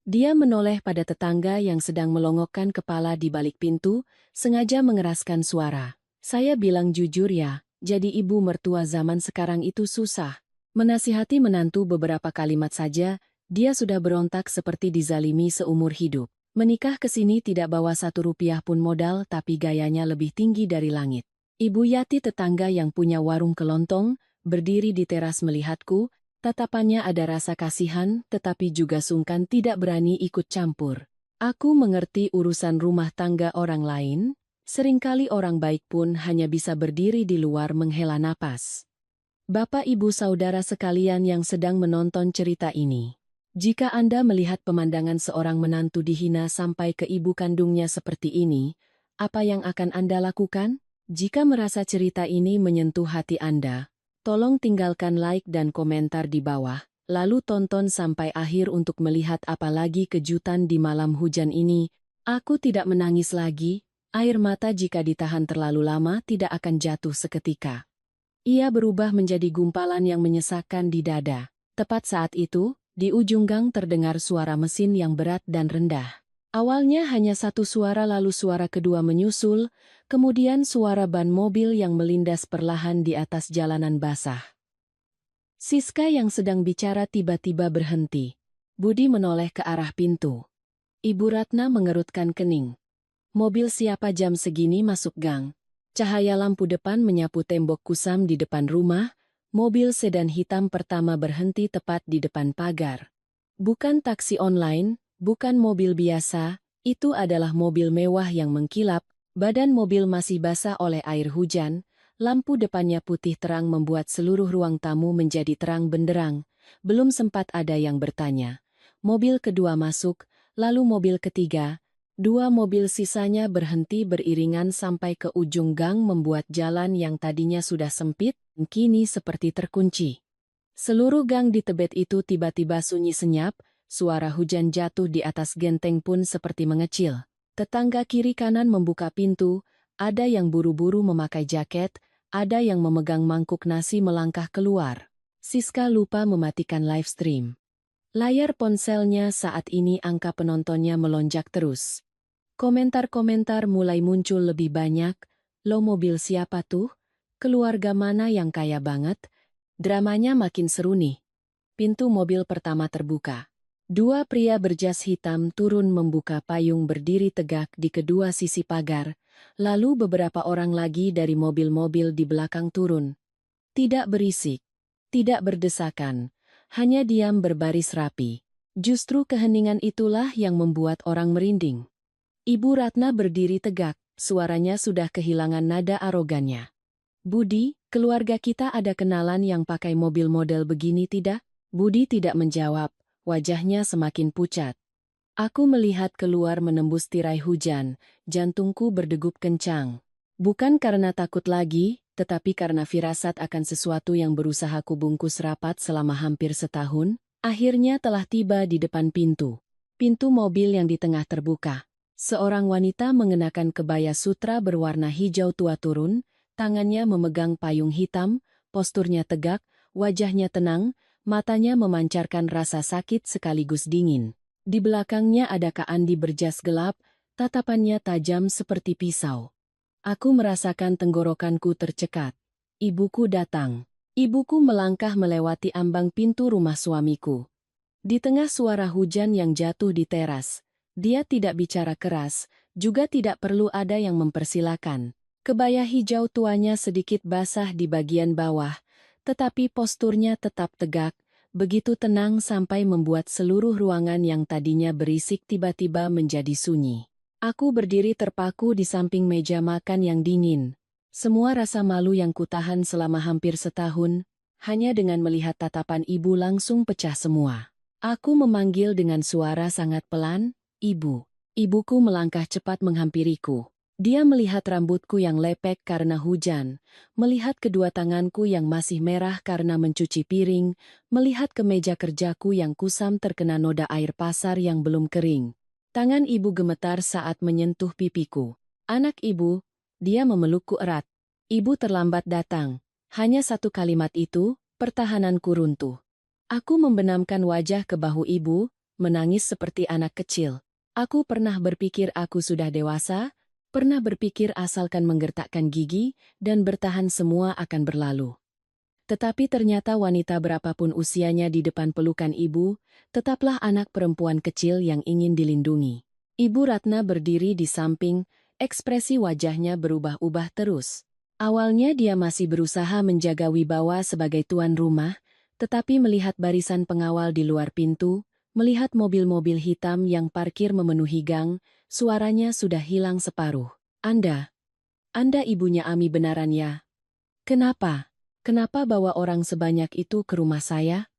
Dia menoleh pada tetangga yang sedang melongokkan kepala di balik pintu, sengaja mengeraskan suara. Saya bilang jujur ya, jadi ibu mertua zaman sekarang itu susah. Menasihati menantu beberapa kalimat saja, dia sudah berontak seperti dizalimi seumur hidup. Menikah ke sini tidak bawa 1 rupiah pun modal tapi gayanya lebih tinggi dari langit. Ibu Yati tetangga yang punya warung kelontong, berdiri di teras melihatku. Tatapannya ada rasa kasihan, tetapi juga sungkan tidak berani ikut campur. Aku mengerti urusan rumah tangga orang lain, seringkali orang baik pun hanya bisa berdiri di luar menghela napas. Bapak ibu saudara sekalian yang sedang menonton cerita ini. Jika Anda melihat pemandangan seorang menantu dihina sampai ke ibu kandungnya seperti ini, apa yang akan Anda lakukan? Jika merasa cerita ini menyentuh hati Anda, tolong tinggalkan like dan komentar di bawah, lalu tonton sampai akhir untuk melihat apa lagi kejutan di malam hujan ini. Aku tidak menangis lagi, air mata jika ditahan terlalu lama tidak akan jatuh seketika. Ia berubah menjadi gumpalan yang menyesakkan di dada. Tepat saat itu, di ujung gang terdengar suara mesin yang berat dan rendah. Awalnya hanya satu suara lalu suara kedua menyusul, kemudian suara ban mobil yang melindas perlahan di atas jalanan basah. Siska yang sedang bicara tiba-tiba berhenti. Budi menoleh ke arah pintu. Ibu Ratna mengerutkan kening. Mobil siapa jam segini masuk gang? Cahaya lampu depan menyapu tembok kusam di depan rumah. Mobil sedan hitam pertama berhenti tepat di depan pagar. Bukan taksi online, bukan mobil biasa, itu adalah mobil mewah yang mengkilap, badan mobil masih basah oleh air hujan, lampu depannya putih terang membuat seluruh ruang tamu menjadi terang benderang. Belum sempat ada yang bertanya. Mobil kedua masuk, lalu mobil ketiga. 2 mobil sisanya berhenti beriringan sampai ke ujung gang membuat jalan yang tadinya sudah sempit, kini seperti terkunci. Seluruh gang di Tebet itu tiba-tiba sunyi senyap, suara hujan jatuh di atas genteng pun seperti mengecil. Tetangga kiri kanan membuka pintu, ada yang buru-buru memakai jaket, ada yang memegang mangkuk nasi melangkah keluar. Siska lupa mematikan live stream. Layar ponselnya saat ini angka penontonnya melonjak terus. Komentar-komentar mulai muncul lebih banyak, lo mobil siapa tuh? Keluarga mana yang kaya banget? Dramanya makin seru nih. Pintu mobil pertama terbuka. 2 pria berjas hitam turun membuka payung berdiri tegak di kedua sisi pagar, lalu beberapa orang lagi dari mobil-mobil di belakang turun. Tidak berisik, tidak berdesakan, hanya diam berbaris rapi. Justru keheningan itulah yang membuat orang merinding. Ibu Ratna berdiri tegak, suaranya sudah kehilangan nada arogannya. Budi, keluarga kita ada kenalan yang pakai mobil model begini tidak? Budi tidak menjawab, wajahnya semakin pucat. Aku melihat keluar menembus tirai hujan, jantungku berdegup kencang. Bukan karena takut lagi, tetapi karena firasat akan sesuatu yang berusaha kubungkus rapat selama hampir setahun, akhirnya telah tiba di depan pintu. Pintu mobil yang di tengah terbuka. Seorang wanita mengenakan kebaya sutra berwarna hijau tua turun, tangannya memegang payung hitam, posturnya tegak, wajahnya tenang, matanya memancarkan rasa sakit sekaligus dingin. Di belakangnya ada Kak Andi berjas gelap, tatapannya tajam seperti pisau. Aku merasakan tenggorokanku tercekat. Ibuku datang. Ibuku melangkah melewati ambang pintu rumah suamiku. Di tengah suara hujan yang jatuh di teras, dia tidak bicara keras, juga tidak perlu ada yang mempersilakan. Kebaya hijau tuanya sedikit basah di bagian bawah, tetapi posturnya tetap tegak, begitu tenang sampai membuat seluruh ruangan yang tadinya berisik tiba-tiba menjadi sunyi. Aku berdiri terpaku di samping meja makan yang dingin. Semua rasa malu yang kutahan selama hampir setahun, hanya dengan melihat tatapan ibu langsung pecah semua. Aku memanggil dengan suara sangat pelan, "Ibu." Ibuku melangkah cepat menghampiriku. Dia melihat rambutku yang lepek karena hujan, melihat kedua tanganku yang masih merah karena mencuci piring, melihat kemeja kerjaku yang kusam terkena noda air pasar yang belum kering. Tangan ibu gemetar saat menyentuh pipiku. Anak ibu, dia memelukku erat. Ibu terlambat datang. Hanya satu kalimat itu, pertahananku runtuh. Aku membenamkan wajah ke bahu ibu, menangis seperti anak kecil. Aku pernah berpikir aku sudah dewasa, pernah berpikir asalkan menggertakkan gigi, dan bertahan semua akan berlalu. Tetapi ternyata wanita berapapun usianya di depan pelukan ibu, tetaplah anak perempuan kecil yang ingin dilindungi. Ibu Ratna berdiri di samping, ekspresi wajahnya berubah-ubah terus. Awalnya dia masih berusaha menjaga wibawa sebagai tuan rumah, tetapi melihat barisan pengawal di luar pintu, melihat mobil-mobil hitam yang parkir memenuhi gang, suaranya sudah hilang separuh. Anda ibunya Ami benaran ya? Kenapa? Kenapa bawa orang sebanyak itu ke rumah saya?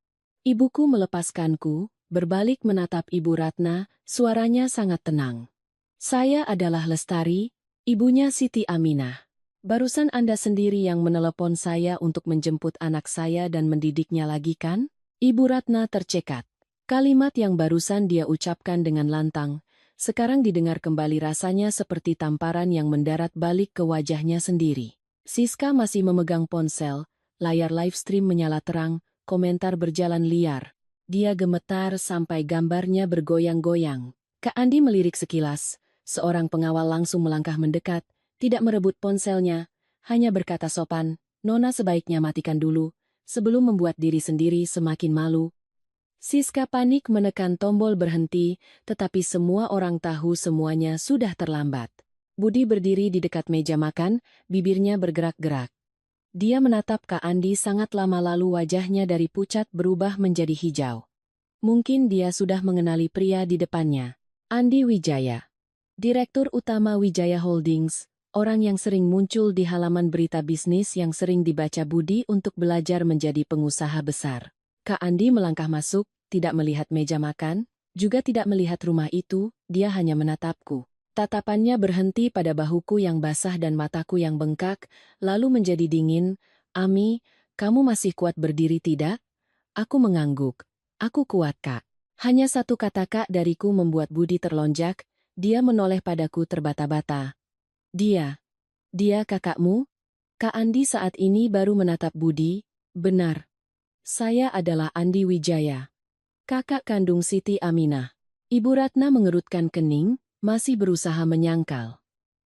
Ibuku melepaskanku, berbalik menatap Ibu Ratna, suaranya sangat tenang. Saya adalah Lestari, ibunya Siti Aminah. Barusan Anda sendiri yang menelepon saya untuk menjemput anak saya dan mendidiknya lagi kan? Ibu Ratna tercekat. Kalimat yang barusan dia ucapkan dengan lantang, sekarang didengar kembali rasanya seperti tamparan yang mendarat balik ke wajahnya sendiri. Siska masih memegang ponsel, layar live stream menyala terang, komentar berjalan liar. Dia gemetar sampai gambarnya bergoyang-goyang. Kak Andi melirik sekilas, seorang pengawal langsung melangkah mendekat, tidak merebut ponselnya, hanya berkata sopan, "Nona sebaiknya matikan dulu," sebelum membuat diri sendiri semakin malu. Siska panik menekan tombol berhenti, tetapi semua orang tahu semuanya sudah terlambat. Budi berdiri di dekat meja makan, bibirnya bergerak-gerak. Dia menatap Kak Andi sangat lama lalu wajahnya dari pucat berubah menjadi hijau. Mungkin dia sudah mengenali pria di depannya. Andi Wijaya, Direktur Utama Wijaya Holdings, orang yang sering muncul di halaman berita bisnis yang sering dibaca Budi untuk belajar menjadi pengusaha besar. Kak Andi melangkah masuk, tidak melihat meja makan, juga tidak melihat rumah itu, dia hanya menatapku. Tatapannya berhenti pada bahuku yang basah dan mataku yang bengkak, lalu menjadi dingin. "Ami, kamu masih kuat berdiri tidak?" Aku mengangguk. "Aku kuat, Kak." Hanya satu kata Kak dariku membuat Budi terlonjak, dia menoleh padaku terbata-bata. Dia kakakmu?" Kak Andi saat ini baru menatap Budi. "Benar. Saya adalah Andi Wijaya, kakak kandung Siti Aminah." Ibu Ratna mengerutkan kening, masih berusaha menyangkal.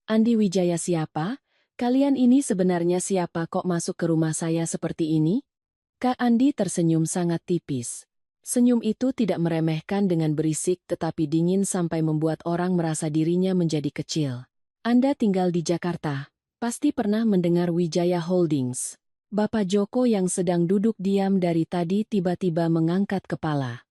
"Andi Wijaya siapa? Kalian ini sebenarnya siapa kok masuk ke rumah saya seperti ini?" Kak Andi tersenyum sangat tipis. Senyum itu tidak meremehkan dengan berisik tetapi dingin sampai membuat orang merasa dirinya menjadi kecil. "Anda tinggal di Jakarta. Pasti pernah mendengar Wijaya Holdings." Bapak Joko yang sedang duduk diam dari tadi tiba-tiba mengangkat kepala.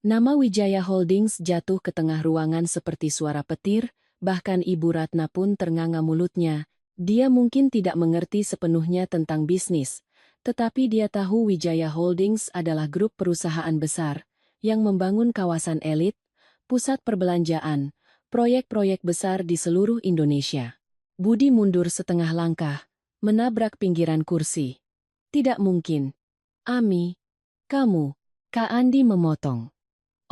Nama Wijaya Holdings jatuh ke tengah ruangan seperti suara petir, bahkan Ibu Ratna pun ternganga mulutnya. Dia mungkin tidak mengerti sepenuhnya tentang bisnis, tetapi dia tahu Wijaya Holdings adalah grup perusahaan besar yang membangun kawasan elit, pusat perbelanjaan, proyek-proyek besar di seluruh Indonesia. Budi mundur setengah langkah, menabrak pinggiran kursi. "Tidak mungkin. Ami, kamu." Kak Andi memotong.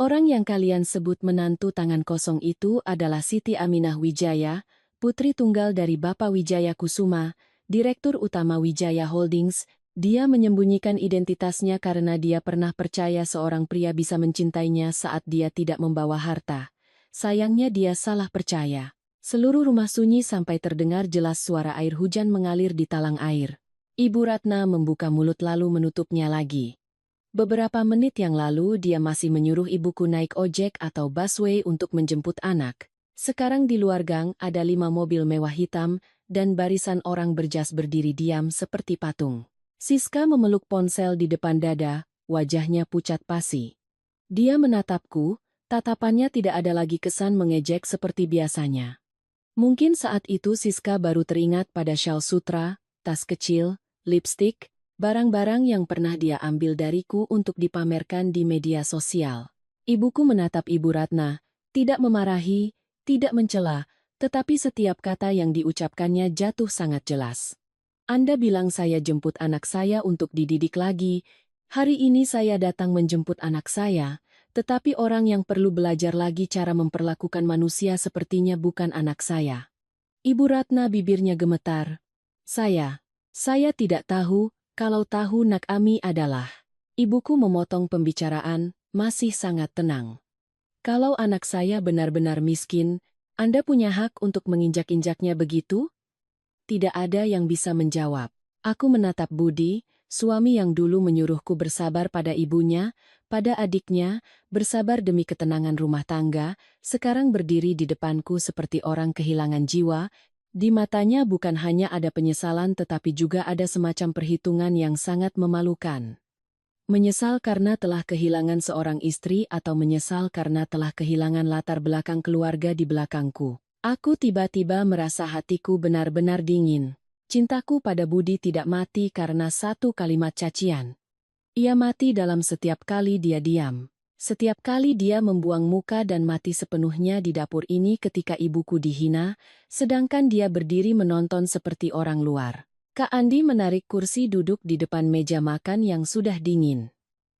"Orang yang kalian sebut menantu tangan kosong itu adalah Siti Aminah Wijaya, putri tunggal dari Bapak Wijaya Kusuma, Direktur Utama Wijaya Holdings. Dia menyembunyikan identitasnya karena dia pernah percaya seorang pria bisa mencintainya saat dia tidak membawa harta. Sayangnya dia salah percaya." Seluruh rumah sunyi sampai terdengar jelas suara air hujan mengalir di talang air. Ibu Ratna membuka mulut lalu menutupnya lagi. Beberapa menit yang lalu dia masih menyuruh ibuku naik ojek atau busway untuk menjemput anak. Sekarang di luar gang ada 5 mobil mewah hitam dan barisan orang berjas berdiri diam seperti patung. Siska memeluk ponsel di depan dada, wajahnya pucat pasi. Dia menatapku, tatapannya tidak ada lagi kesan mengejek seperti biasanya. Mungkin saat itu Siska baru teringat pada shawl sutra, tas kecil, lipstik, barang-barang yang pernah dia ambil dariku untuk dipamerkan di media sosial. Ibuku menatap Ibu Ratna, tidak memarahi, tidak mencela, tetapi setiap kata yang diucapkannya jatuh sangat jelas. "Anda bilang saya jemput anak saya untuk dididik lagi. Hari ini saya datang menjemput anak saya, tetapi orang yang perlu belajar lagi cara memperlakukan manusia sepertinya bukan anak saya. Ibu Ratna bibirnya gemetar. Saya tidak tahu, kalau tahu nak Ami adalah. Ibuku memotong pembicaraan, masih sangat tenang. Kalau anak saya benar-benar miskin, Anda punya hak untuk menginjak-injaknya begitu? Tidak ada yang bisa menjawab. Aku menatap Budi, suami yang dulu menyuruhku bersabar pada ibunya, pada adiknya, bersabar demi ketenangan rumah tangga, sekarang berdiri di depanku seperti orang kehilangan jiwa. Di matanya bukan hanya ada penyesalan tetapi juga ada semacam perhitungan yang sangat memalukan. Menyesal karena telah kehilangan seorang istri atau menyesal karena telah kehilangan latar belakang keluarga di belakangku. Aku tiba-tiba merasa hatiku benar-benar dingin. Cintaku pada Budi tidak mati karena satu kalimat cacian. Ia mati dalam setiap kali dia diam. Setiap kali dia membuang muka dan mati sepenuhnya di dapur ini ketika ibuku dihina, sedangkan dia berdiri menonton seperti orang luar. Kak Andi menarik kursi duduk di depan meja makan yang sudah dingin.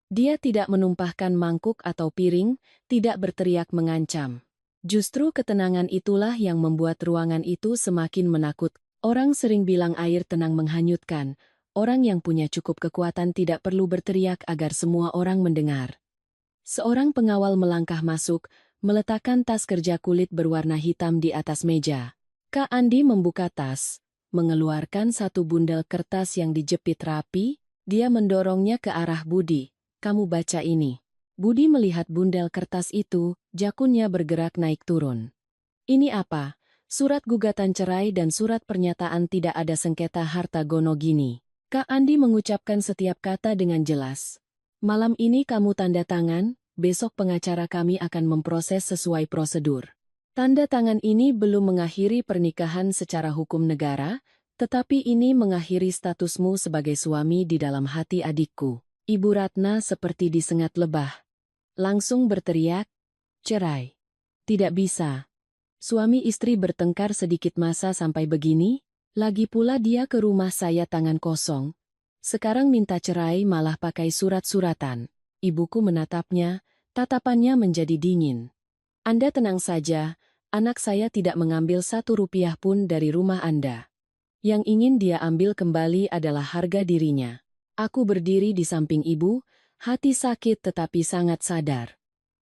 Dia tidak menumpahkan mangkuk atau piring, tidak berteriak mengancam. Justru ketenangan itulah yang membuat ruangan itu semakin menakut. Orang sering bilang air tenang menghanyutkan. Orang yang punya cukup kekuatan tidak perlu berteriak agar semua orang mendengar. Seorang pengawal melangkah masuk, meletakkan tas kerja kulit berwarna hitam di atas meja. Kak Andi membuka tas, mengeluarkan satu bundel kertas yang dijepit rapi, dia mendorongnya ke arah Budi. Kamu baca ini. Budi melihat bundel kertas itu, jakunnya bergerak naik turun. Ini apa? Surat gugatan cerai dan surat pernyataan tidak ada sengketa harta gono gini. Kak Andi mengucapkan setiap kata dengan jelas. Malam ini kamu tanda tangan, besok pengacara kami akan memproses sesuai prosedur. Tanda tangan ini belum mengakhiri pernikahan secara hukum negara, tetapi ini mengakhiri statusmu sebagai suami di dalam hati adikku. Ibu Ratna seperti disengat lebah. Langsung berteriak, cerai. Tidak bisa. Suami istri bertengkar sedikit masa sampai begini, lagi pula dia ke rumah saya tangan kosong. Sekarang minta cerai malah pakai surat-suratan. Ibuku menatapnya, tatapannya menjadi dingin. Anda tenang saja, anak saya tidak mengambil 1 rupiah pun dari rumah Anda. Yang ingin dia ambil kembali adalah harga dirinya. Aku berdiri di samping ibu, hati sakit tetapi sangat sadar.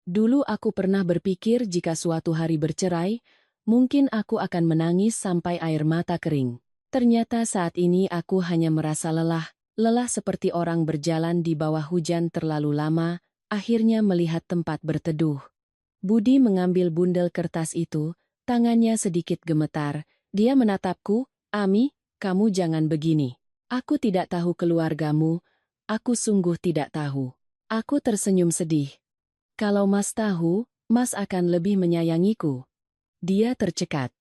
Dulu aku pernah berpikir jika suatu hari bercerai, mungkin aku akan menangis sampai air mata kering. Ternyata saat ini aku hanya merasa lelah seperti orang berjalan di bawah hujan terlalu lama, akhirnya melihat tempat berteduh. Budi mengambil bundel kertas itu, tangannya sedikit gemetar, dia menatapku, Ami, kamu jangan begini. Aku tidak tahu keluargamu, aku sungguh tidak tahu. Aku tersenyum sedih. Kalau Mas tahu, Mas akan lebih menyayangiku. Dia tercekat.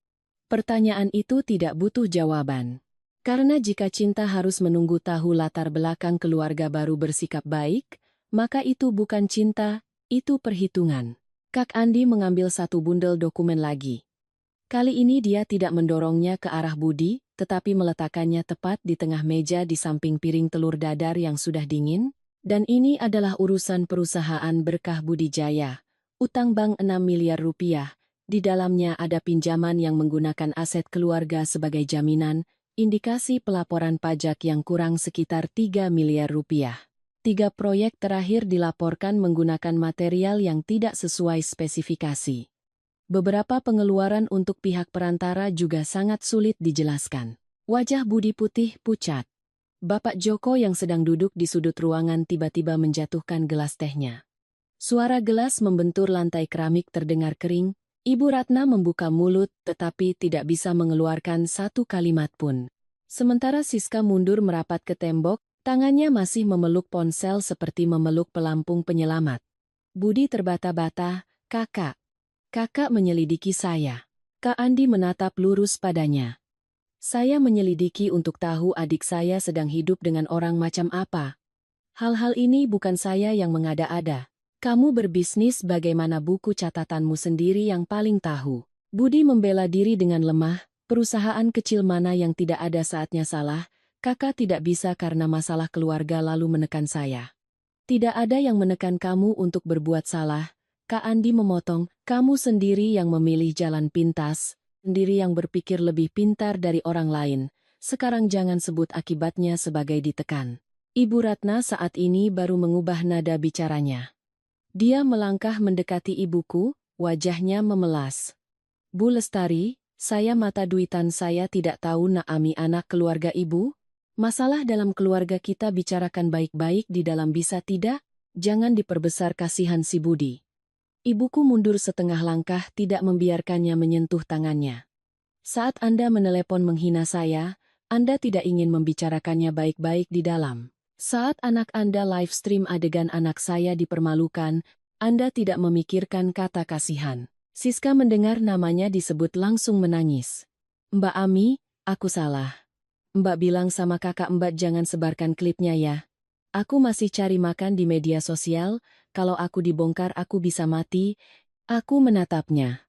Pertanyaan itu tidak butuh jawaban. Karena jika cinta harus menunggu tahu latar belakang keluarga baru bersikap baik, maka itu bukan cinta, itu perhitungan. Kak Andi mengambil satu bundel dokumen lagi. Kali ini dia tidak mendorongnya ke arah Budi, tetapi meletakkannya tepat di tengah meja di samping piring telur dadar yang sudah dingin. Dan ini adalah urusan perusahaan Berkah Budi Jaya. Utang bank 6 miliar rupiah. Di dalamnya ada pinjaman yang menggunakan aset keluarga sebagai jaminan, indikasi pelaporan pajak yang kurang sekitar 3 miliar rupiah. 3 proyek terakhir dilaporkan menggunakan material yang tidak sesuai spesifikasi. Beberapa pengeluaran untuk pihak perantara juga sangat sulit dijelaskan. Wajah Budi putih pucat. Bapak Joko yang sedang duduk di sudut ruangan tiba-tiba menjatuhkan gelas tehnya. Suara gelas membentur lantai keramik terdengar kering. Ibu Ratna membuka mulut tetapi tidak bisa mengeluarkan satu kalimat pun. Sementara Siska mundur merapat ke tembok, tangannya masih memeluk ponsel seperti memeluk pelampung penyelamat. Budi terbata-bata, Kakak menyelidiki saya. Kak Andi menatap lurus padanya. Saya menyelidiki untuk tahu adik saya sedang hidup dengan orang macam apa. Hal-hal ini bukan saya yang mengada-ada. Kamu berbisnis bagaimana buku catatanmu sendiri yang paling tahu. Budi membela diri dengan lemah, perusahaan kecil mana yang tidak ada saatnya salah, kakak tidak bisa karena masalah keluarga lalu menekan saya. Tidak ada yang menekan kamu untuk berbuat salah. Kak Andi memotong, kamu sendiri yang memilih jalan pintas, sendiri yang berpikir lebih pintar dari orang lain. Sekarang jangan sebut akibatnya sebagai ditekan. Ibu Ratna saat ini baru mengubah nada bicaranya. Dia melangkah mendekati ibuku, wajahnya memelas. Bu Lestari, saya mata duitan saya tidak tahu Naami anak keluarga ibu? Masalah dalam keluarga kita bicarakan baik-baik di dalam bisa tidak? Jangan diperbesar kasihan si Budi. Ibuku mundur setengah langkah tidak membiarkannya menyentuh tangannya. Saat Anda menelepon menghina saya, Anda tidak ingin membicarakannya baik-baik di dalam. Saat anak Anda live stream adegan anak saya dipermalukan, Anda tidak memikirkan kata kasihan. Siska mendengar namanya disebut langsung menangis. Mbak Ami, aku salah. Mbak bilang sama kakak Mbak jangan sebarkan klipnya ya. Aku masih cari makan di media sosial, kalau aku dibongkar aku bisa mati. Aku menatapnya.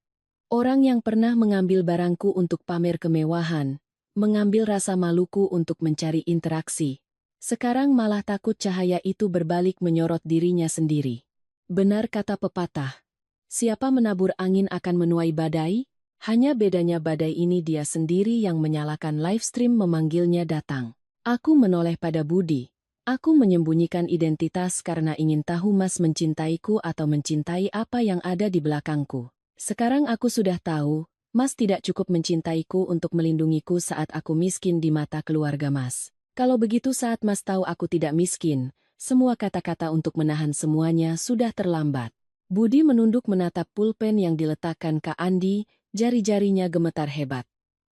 Orang yang pernah mengambil barangku untuk pamer kemewahan, mengambil rasa maluku untuk mencari interaksi. Sekarang malah takut cahaya itu berbalik menyorot dirinya sendiri. Benar kata pepatah. Siapa menabur angin akan menuai badai? Hanya bedanya badai ini dia sendiri yang menyalakan live stream memanggilnya datang. Aku menoleh pada Budi. Aku menyembunyikan identitas karena ingin tahu Mas mencintaiku atau mencintai apa yang ada di belakangku. Sekarang aku sudah tahu, Mas tidak cukup mencintaiku untuk melindungiku saat aku miskin di mata keluarga Mas. Kalau begitu saat Mas tahu aku tidak miskin, semua kata-kata untuk menahan semuanya sudah terlambat. Budi menunduk menatap pulpen yang diletakkan Kak Andi, jari-jarinya gemetar hebat.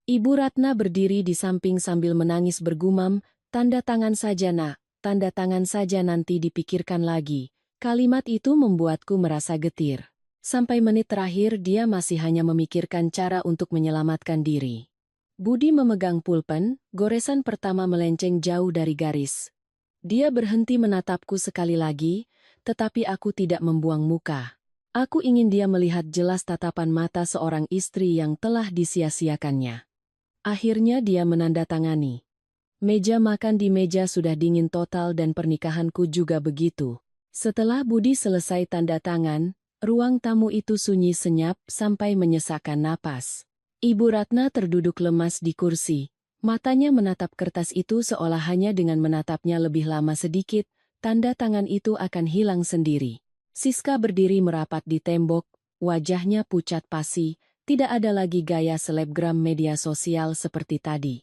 Ibu Ratna berdiri di samping sambil menangis bergumam, tanda tangan saja nak, tanda tangan saja nanti dipikirkan lagi. Kalimat itu membuatku merasa getir. Sampai menit terakhir dia masih hanya memikirkan cara untuk menyelamatkan diri. Budi memegang pulpen, goresan pertama melenceng jauh dari garis. Dia berhenti menatapku sekali lagi, tetapi aku tidak membuang muka. Aku ingin dia melihat jelas tatapan mata seorang istri yang telah disia-siakannya. Akhirnya dia menandatangani. Meja makan di meja sudah dingin total dan pernikahanku juga begitu. Setelah Budi selesai tanda tangan, ruang tamu itu sunyi senyap sampai menyesakkan napas. Ibu Ratna terduduk lemas di kursi. Matanya menatap kertas itu seolah hanya dengan menatapnya lebih lama sedikit, tanda tangan itu akan hilang sendiri. Siska berdiri merapat di tembok, wajahnya pucat pasi, tidak ada lagi gaya selebgram media sosial seperti tadi.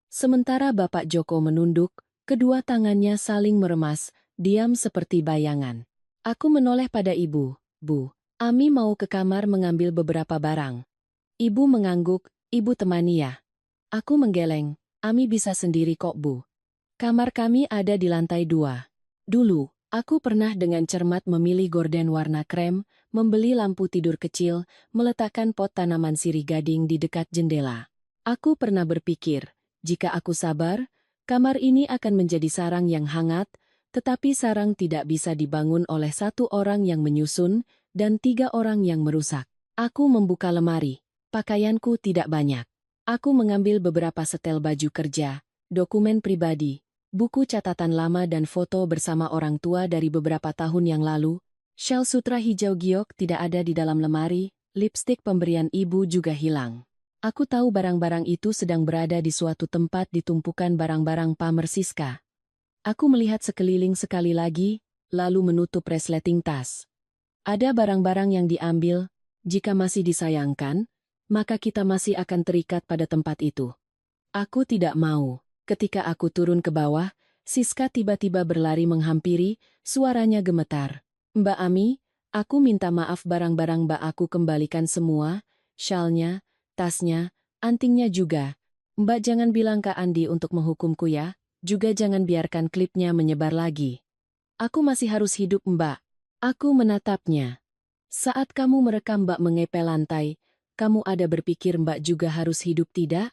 Sementara Bapak Joko menunduk, kedua tangannya saling meremas, diam seperti bayangan. Aku menoleh pada ibu, Bu, Ami mau ke kamar mengambil beberapa barang. Ibu mengangguk, ibu temani ya. Aku menggeleng, Ami bisa sendiri kok Bu. Kamar kami ada di lantai 2. Dulu, aku pernah dengan cermat memilih gorden warna krem, membeli lampu tidur kecil, meletakkan pot tanaman sirih gading di dekat jendela. Aku pernah berpikir, jika aku sabar, kamar ini akan menjadi sarang yang hangat, tetapi sarang tidak bisa dibangun oleh satu orang yang menyusun, dan 3 orang yang merusak. Aku membuka lemari. Pakaianku tidak banyak. Aku mengambil beberapa setel baju kerja, dokumen pribadi, buku catatan lama dan foto bersama orang tua dari beberapa tahun yang lalu. Shell sutra hijau giok tidak ada di dalam lemari, lipstik pemberian ibu juga hilang. Aku tahu barang-barang itu sedang berada di suatu tempat di tumpukan barang-barang pamer Siska. Aku melihat sekeliling sekali lagi, lalu menutup resleting tas. Ada barang-barang yang diambil, jika masih disayangkan, maka kita masih akan terikat pada tempat itu. Aku tidak mau. Ketika aku turun ke bawah, Siska tiba-tiba berlari menghampiri, suaranya gemetar. Mbak Ami, aku minta maaf barang-barang Mbak aku kembalikan semua, syalnya, tasnya, antingnya juga. Mbak jangan bilang Kak Andi untuk menghukumku ya, juga jangan biarkan klipnya menyebar lagi. Aku masih harus hidup Mbak. Aku menatapnya. Saat kamu merekam Mbak mengepel lantai, kamu ada berpikir Mbak juga harus hidup tidak?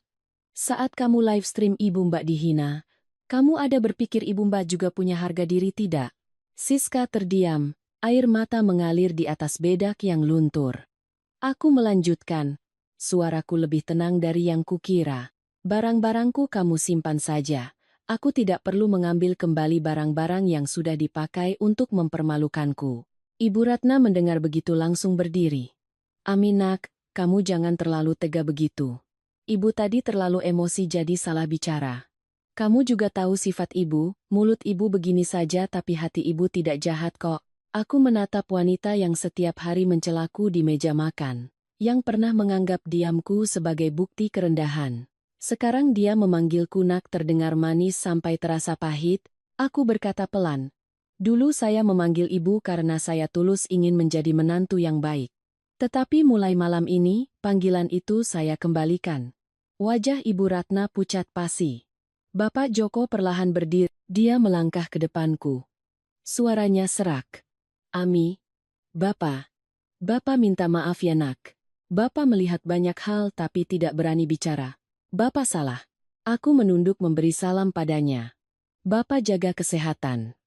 Saat kamu live stream ibu Mbak dihina, kamu ada berpikir ibu Mbak juga punya harga diri tidak? Siska terdiam, air mata mengalir di atas bedak yang luntur. Aku melanjutkan, suaraku lebih tenang dari yang kukira. Barang-barangku kamu simpan saja, Aku tidak perlu mengambil kembali barang-barang yang sudah dipakai untuk mempermalukanku. Ibu Ratna mendengar begitu langsung berdiri. Aminak, kamu jangan terlalu tega begitu. Ibu tadi terlalu emosi jadi salah bicara. Kamu juga tahu sifat ibu, mulut ibu begini saja tapi hati ibu tidak jahat kok. Aku menatap wanita yang setiap hari mencelaku di meja makan, yang pernah menganggap diamku sebagai bukti kerendahan. Sekarang dia memanggilku nak terdengar manis sampai terasa pahit. Aku berkata pelan. Dulu saya memanggil ibu karena saya tulus ingin menjadi menantu yang baik. Tetapi mulai malam ini, panggilan itu saya kembalikan. Wajah Ibu Ratna pucat pasi. Bapak Joko perlahan berdiri, dia melangkah ke depanku. Suaranya serak. Ami, Bapak minta maaf ya nak. Bapak melihat banyak hal tapi tidak berani bicara. Bapak salah. Aku menunduk memberi salam padanya. Bapak jaga kesehatan.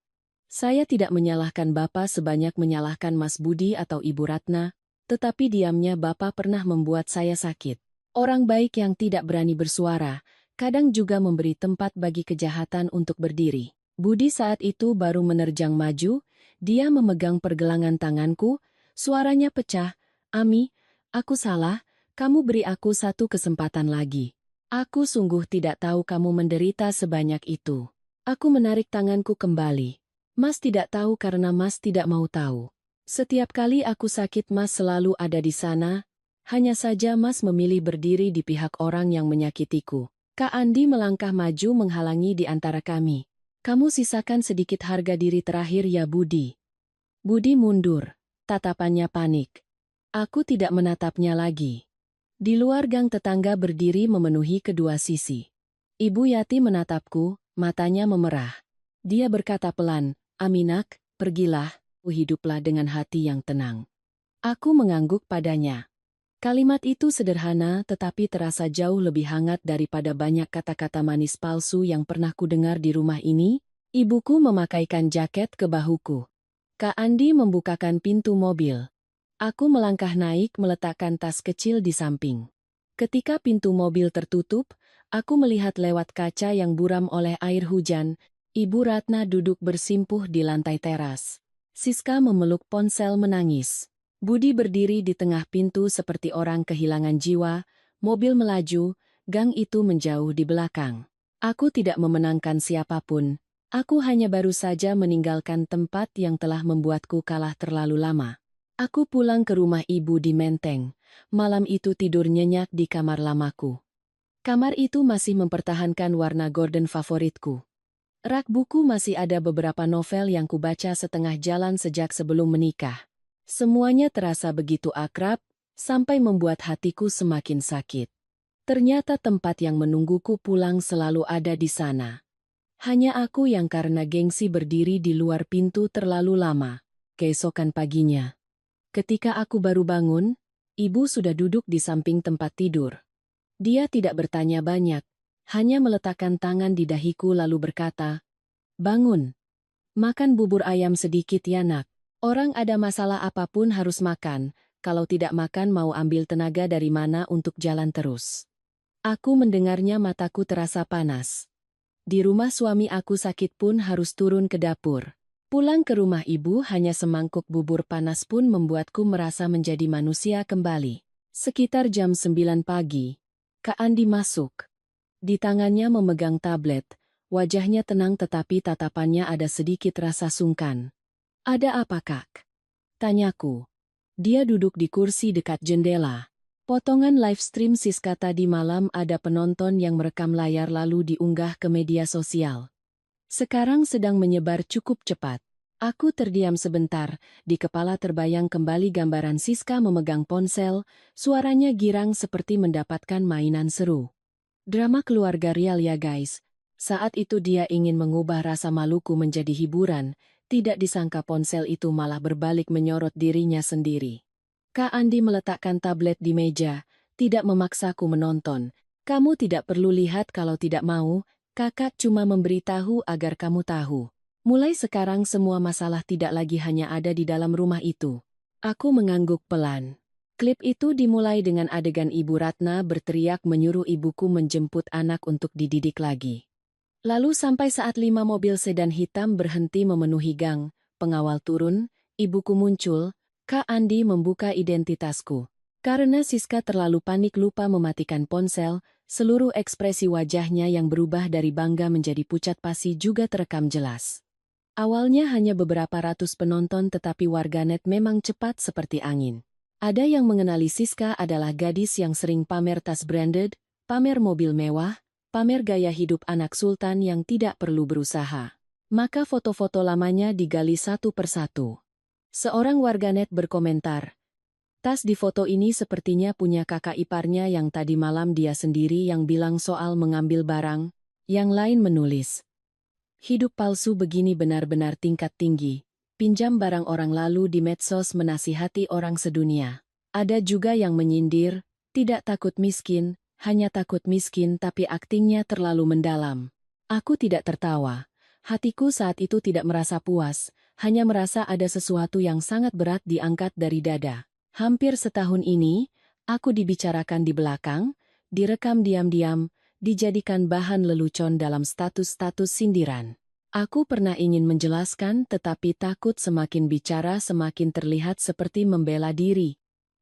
Saya tidak menyalahkan Bapak sebanyak menyalahkan Mas Budi atau Ibu Ratna, tetapi diamnya Bapak pernah membuat saya sakit. Orang baik yang tidak berani bersuara, kadang juga memberi tempat bagi kejahatan untuk berdiri. Budi saat itu baru menerjang maju, dia memegang pergelangan tanganku, suaranya pecah, Ami, aku salah, kamu beri aku satu kesempatan lagi. Aku sungguh tidak tahu kamu menderita sebanyak itu. Aku menarik tanganku kembali. Mas tidak tahu karena Mas tidak mau tahu. Setiap kali aku sakit Mas selalu ada di sana, hanya saja Mas memilih berdiri di pihak orang yang menyakitiku. Kak Andi melangkah maju menghalangi di antara kami. Kamu sisakan sedikit harga diri terakhir ya Budi. Budi mundur. Tatapannya panik. Aku tidak menatapnya lagi. Di luar gang tetangga berdiri memenuhi kedua sisi. Ibu Yati menatapku, matanya memerah. Dia berkata pelan, Aminak, pergilah, hiduplah dengan hati yang tenang. Aku mengangguk padanya. Kalimat itu sederhana tetapi terasa jauh lebih hangat daripada banyak kata-kata manis palsu yang pernah kudengar di rumah ini. Ibuku memakaikan jaket ke bahuku. Kak Andi membukakan pintu mobil. Aku melangkah naik meletakkan tas kecil di samping. Ketika pintu mobil tertutup, aku melihat lewat kaca yang buram oleh air hujan, Ibu Ratna duduk bersimpuh di lantai teras. Siska memeluk ponsel menangis. Budi berdiri di tengah pintu seperti orang kehilangan jiwa, mobil melaju, gang itu menjauh di belakang. Aku tidak memenangkan siapapun, aku hanya baru saja meninggalkan tempat yang telah membuatku kalah terlalu lama. Aku pulang ke rumah ibu di Menteng, malam itu tidur nyenyak di kamar lamaku. Kamar itu masih mempertahankan warna gorden favoritku. Rak buku masih ada beberapa novel yang kubaca setengah jalan sejak sebelum menikah. Semuanya terasa begitu akrab, sampai membuat hatiku semakin sakit. Ternyata tempat yang menungguku pulang selalu ada di sana. Hanya aku yang karena gengsi berdiri di luar pintu terlalu lama. Keesokan paginya, ketika aku baru bangun, ibu sudah duduk di samping tempat tidur. Dia tidak bertanya banyak, hanya meletakkan tangan di dahiku lalu berkata, "Bangun. Makan bubur ayam sedikit ya nak. Orang ada masalah apapun harus makan, kalau tidak makan mau ambil tenaga dari mana untuk jalan terus." Aku mendengarnya mataku terasa panas. Di rumah suami aku sakit pun harus turun ke dapur. Pulang ke rumah ibu hanya semangkuk bubur panas pun membuatku merasa menjadi manusia kembali. Sekitar jam 9 pagi, Kak Andi masuk. Di tangannya memegang tablet, wajahnya tenang tetapi tatapannya ada sedikit rasa sungkan. "Ada apa Kak?" tanyaku. Dia duduk di kursi dekat jendela. Potongan live stream Siska tadi malam ada penonton yang merekam layar lalu diunggah ke media sosial. Sekarang sedang menyebar cukup cepat. Aku terdiam sebentar, di kepala terbayang kembali gambaran Siska memegang ponsel, suaranya girang seperti mendapatkan mainan seru. Drama keluarga real ya guys. Saat itu dia ingin mengubah rasa maluku menjadi hiburan, tidak disangka ponsel itu malah berbalik menyorot dirinya sendiri. Kak Andi meletakkan tablet di meja, tidak memaksaku menonton. "Kamu tidak perlu lihat kalau tidak mau, kakak cuma memberitahu agar kamu tahu. Mulai sekarang semua masalah tidak lagi hanya ada di dalam rumah itu." Aku mengangguk pelan. Klip itu dimulai dengan adegan Ibu Ratna berteriak menyuruh ibuku menjemput anak untuk dididik lagi. Lalu sampai saat 5 mobil sedan hitam berhenti memenuhi gang, pengawal turun, ibuku muncul, Kak Andi membuka identitasku. Karena Siska terlalu panik lupa mematikan ponsel, seluruh ekspresi wajahnya yang berubah dari bangga menjadi pucat pasi juga terekam jelas. Awalnya hanya beberapa ratus penonton tetapi warganet memang cepat seperti angin. Ada yang mengenali Siska adalah gadis yang sering pamer tas branded, pamer mobil mewah, pamer gaya hidup anak sultan yang tidak perlu berusaha. Maka foto-foto lamanya digali satu persatu. Seorang warganet berkomentar, "Tas di foto ini sepertinya punya kakak iparnya yang tadi malam dia sendiri yang bilang soal mengambil barang." Yang lain menulis, "Hidup palsu begini benar-benar tingkat tinggi. Pinjam barang orang lalu di medsos menasihati orang sedunia." Ada juga yang menyindir, "Tidak takut miskin, hanya takut miskin tapi aktingnya terlalu mendalam." Aku tidak tertawa. Hatiku saat itu tidak merasa puas, hanya merasa ada sesuatu yang sangat berat diangkat dari dada. Hampir setahun ini, aku dibicarakan di belakang, direkam diam-diam, dijadikan bahan lelucon dalam status-status sindiran. Aku pernah ingin menjelaskan tetapi takut semakin bicara semakin terlihat seperti membela diri.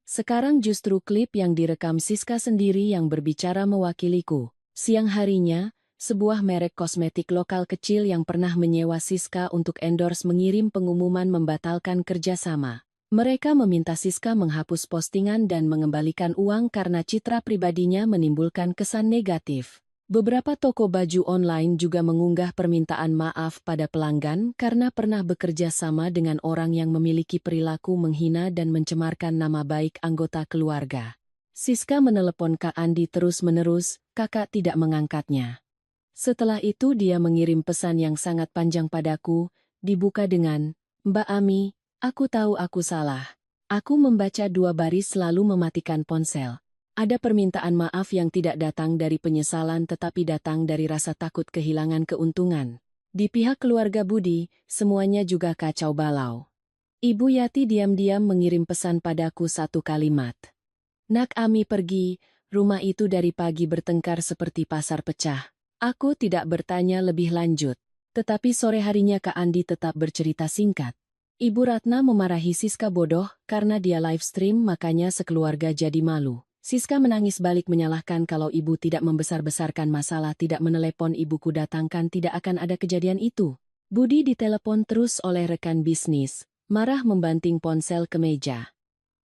Sekarang justru klip yang direkam Siska sendiri yang berbicara mewakiliku. Siang harinya, sebuah merek kosmetik lokal kecil yang pernah menyewa Siska untuk endorse mengirim pengumuman membatalkan kerjasama. Mereka meminta Siska menghapus postingan dan mengembalikan uang karena citra pribadinya menimbulkan kesan negatif. Beberapa toko baju online juga mengunggah permintaan maaf pada pelanggan karena pernah bekerja sama dengan orang yang memiliki perilaku menghina dan mencemarkan nama baik anggota keluarga. Siska menelepon Kak Andi terus-menerus, kakak tidak mengangkatnya. Setelah itu dia mengirim pesan yang sangat panjang padaku, dibuka dengan, "Mbak Ami, aku tahu aku salah." Aku membaca 2 baris lalu mematikan ponsel. Ada permintaan maaf yang tidak datang dari penyesalan tetapi datang dari rasa takut kehilangan keuntungan. Di pihak keluarga Budi, semuanya juga kacau balau. Ibu Yati diam-diam mengirim pesan padaku satu kalimat. "Nak Ami pergi, rumah itu dari pagi bertengkar seperti pasar pecah." Aku tidak bertanya lebih lanjut. Tetapi sore harinya Kak Andi tetap bercerita singkat. Ibu Ratna memarahi Siska bodoh karena dia live stream makanya sekeluarga jadi malu. Siska menangis balik menyalahkan kalau ibu tidak membesar-besarkan masalah tidak menelepon ibuku datangkan tidak akan ada kejadian itu. Budi ditelepon terus oleh rekan bisnis, marah membanting ponsel ke meja.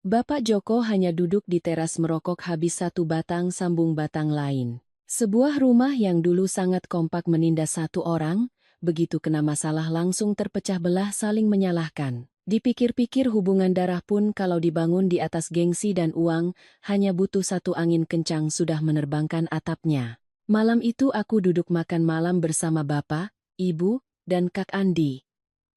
Bapak Joko hanya duduk di teras merokok habis satu batang sambung batang lain. Sebuah rumah yang dulu sangat kompak menindas satu orang, begitu kena masalah langsung terpecah belah saling menyalahkan. Dipikir-pikir hubungan darah pun kalau dibangun di atas gengsi dan uang, hanya butuh satu angin kencang sudah menerbangkan atapnya. Malam itu aku duduk makan malam bersama bapak, ibu, dan Kak Andi.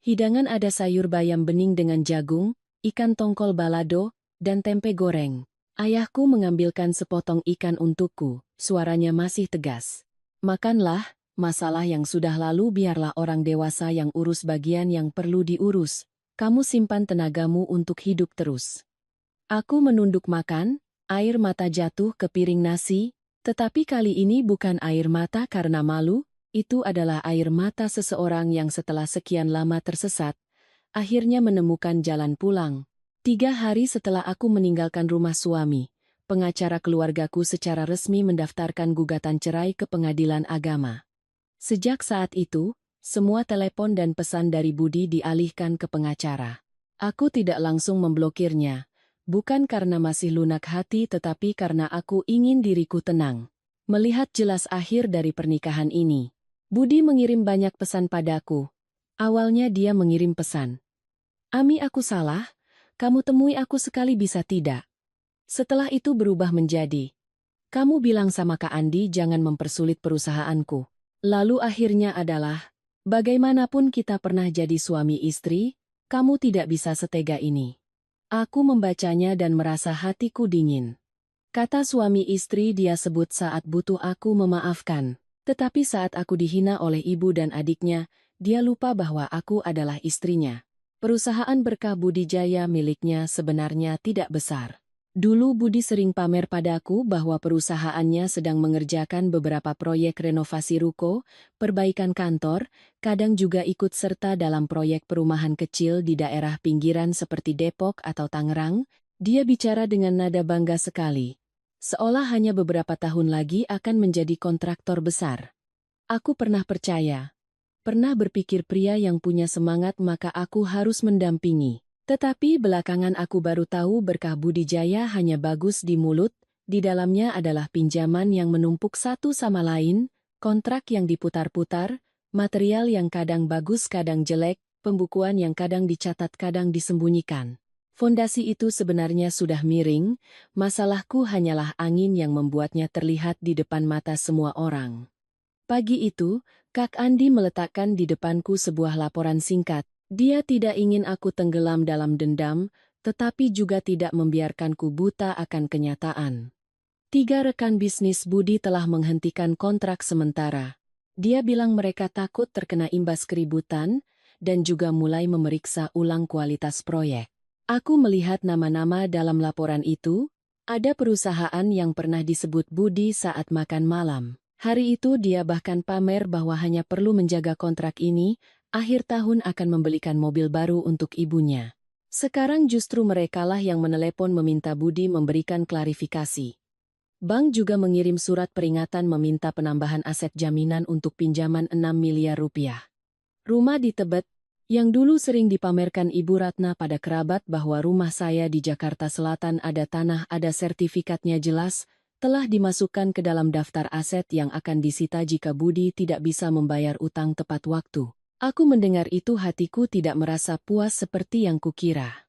Hidangan ada sayur bayam bening dengan jagung, ikan tongkol balado, dan tempe goreng. Ayahku mengambilkan sepotong ikan untukku, suaranya masih tegas. "Makanlah, masalah yang sudah lalu biarlah orang dewasa yang urus bagian yang perlu diurus. Kamu simpan tenagamu untuk hidup terus." Aku menunduk makan, air mata jatuh ke piring nasi, tetapi kali ini bukan air mata karena malu, itu adalah air mata seseorang yang setelah sekian lama tersesat, akhirnya menemukan jalan pulang. 3 hari setelah aku meninggalkan rumah suami, pengacara keluargaku secara resmi mendaftarkan gugatan cerai ke pengadilan agama. Sejak saat itu, semua telepon dan pesan dari Budi dialihkan ke pengacara. Aku tidak langsung memblokirnya, bukan karena masih lunak hati tetapi karena aku ingin diriku tenang. Melihat jelas akhir dari pernikahan ini. Budi mengirim banyak pesan padaku. Awalnya dia mengirim pesan, "Ami aku salah, kamu temui aku sekali bisa tidak?" Setelah itu berubah menjadi, "Kamu bilang sama Kak Andi jangan mempersulit perusahaanku." Lalu akhirnya adalah, "Bagaimanapun kita pernah jadi suami istri, kamu tidak bisa setega ini." Aku membacanya dan merasa hatiku dingin. Kata suami istri dia sebut saat butuh aku memaafkan. Tetapi saat aku dihina oleh ibu dan adiknya, dia lupa bahwa aku adalah istrinya. Perusahaan Berkah Budijaya miliknya sebenarnya tidak besar. Dulu Budi sering pamer padaku bahwa perusahaannya sedang mengerjakan beberapa proyek renovasi ruko, perbaikan kantor, kadang juga ikut serta dalam proyek perumahan kecil di daerah pinggiran seperti Depok atau Tangerang. Dia bicara dengan nada bangga sekali. Seolah hanya beberapa tahun lagi akan menjadi kontraktor besar. Aku pernah percaya. Pernah berpikir pria yang punya semangat maka aku harus mendampingi. Tetapi belakangan aku baru tahu berkah Budijaya hanya bagus di mulut, di dalamnya adalah pinjaman yang menumpuk satu sama lain, kontrak yang diputar-putar, material yang kadang bagus kadang jelek, pembukuan yang kadang dicatat kadang disembunyikan. Fondasi itu sebenarnya sudah miring, masalahku hanyalah angin yang membuatnya terlihat di depan mata semua orang. Pagi itu, Kak Andi meletakkan di depanku sebuah laporan singkat. Dia tidak ingin aku tenggelam dalam dendam, tetapi juga tidak membiarkanku buta akan kenyataan. 3 rekan bisnis Budi telah menghentikan kontrak sementara. Dia bilang mereka takut terkena imbas keributan, dan juga mulai memeriksa ulang kualitas proyek. Aku melihat nama-nama dalam laporan itu, ada perusahaan yang pernah disebut Budi saat makan malam. Hari itu dia bahkan pamer bahwa hanya perlu menjaga kontrak ini, akhir tahun akan membelikan mobil baru untuk ibunya. Sekarang justru merekalah yang menelepon meminta Budi memberikan klarifikasi. Bank juga mengirim surat peringatan meminta penambahan aset jaminan untuk pinjaman 6 miliar rupiah. Rumah di Tebet, yang dulu sering dipamerkan Ibu Ratna pada kerabat bahwa rumah saya di Jakarta Selatan ada tanah ada sertifikatnya jelas, telah dimasukkan ke dalam daftar aset yang akan disita jika Budi tidak bisa membayar utang tepat waktu. Aku mendengar itu hatiku tidak merasa puas seperti yang kukira.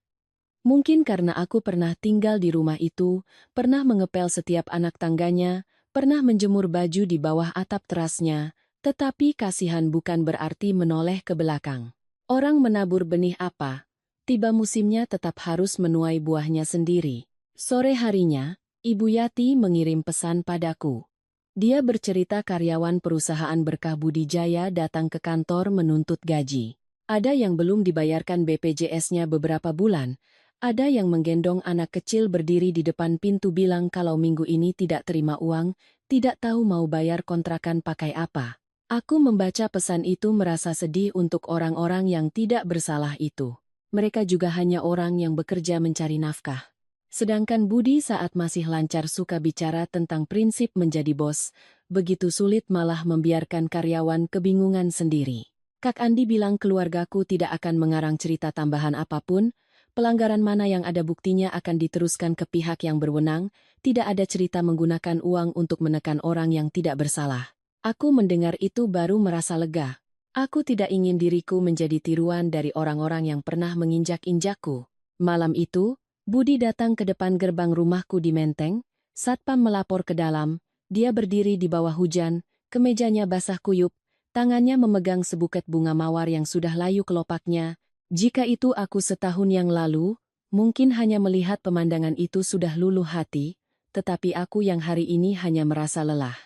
Mungkin karena aku pernah tinggal di rumah itu, pernah mengepel setiap anak tangganya, pernah menjemur baju di bawah atap terasnya, tetapi kasihan bukan berarti menoleh ke belakang. Orang menabur benih apa, tiba musimnya tetap harus menuai buahnya sendiri. Sore harinya, Ibu Yati mengirim pesan padaku. Dia bercerita karyawan perusahaan Berkah Budijaya datang ke kantor menuntut gaji. Ada yang belum dibayarkan BPJS-nya beberapa bulan, ada yang menggendong anak kecil berdiri di depan pintu bilang kalau minggu ini tidak terima uang, tidak tahu mau bayar kontrakan pakai apa. Aku membaca pesan itu merasa sedih untuk orang-orang yang tidak bersalah itu. Mereka juga hanya orang yang bekerja mencari nafkah. Sedangkan Budi saat masih lancar suka bicara tentang prinsip menjadi bos, begitu sulit malah membiarkan karyawan kebingungan sendiri. Kak Andi bilang keluargaku tidak akan mengarang cerita tambahan apapun, pelanggaran mana yang ada buktinya akan diteruskan ke pihak yang berwenang, tidak ada cerita menggunakan uang untuk menekan orang yang tidak bersalah. Aku mendengar itu baru merasa lega. Aku tidak ingin diriku menjadi tiruan dari orang-orang yang pernah menginjak-injakku. Malam itu, Budi datang ke depan gerbang rumahku di Menteng, satpam melapor ke dalam, dia berdiri di bawah hujan, kemejanya basah kuyup, tangannya memegang sebuket bunga mawar yang sudah layu kelopaknya. Jika itu aku setahun yang lalu, mungkin hanya melihat pemandangan itu sudah luluh hati, tetapi aku yang hari ini hanya merasa lelah.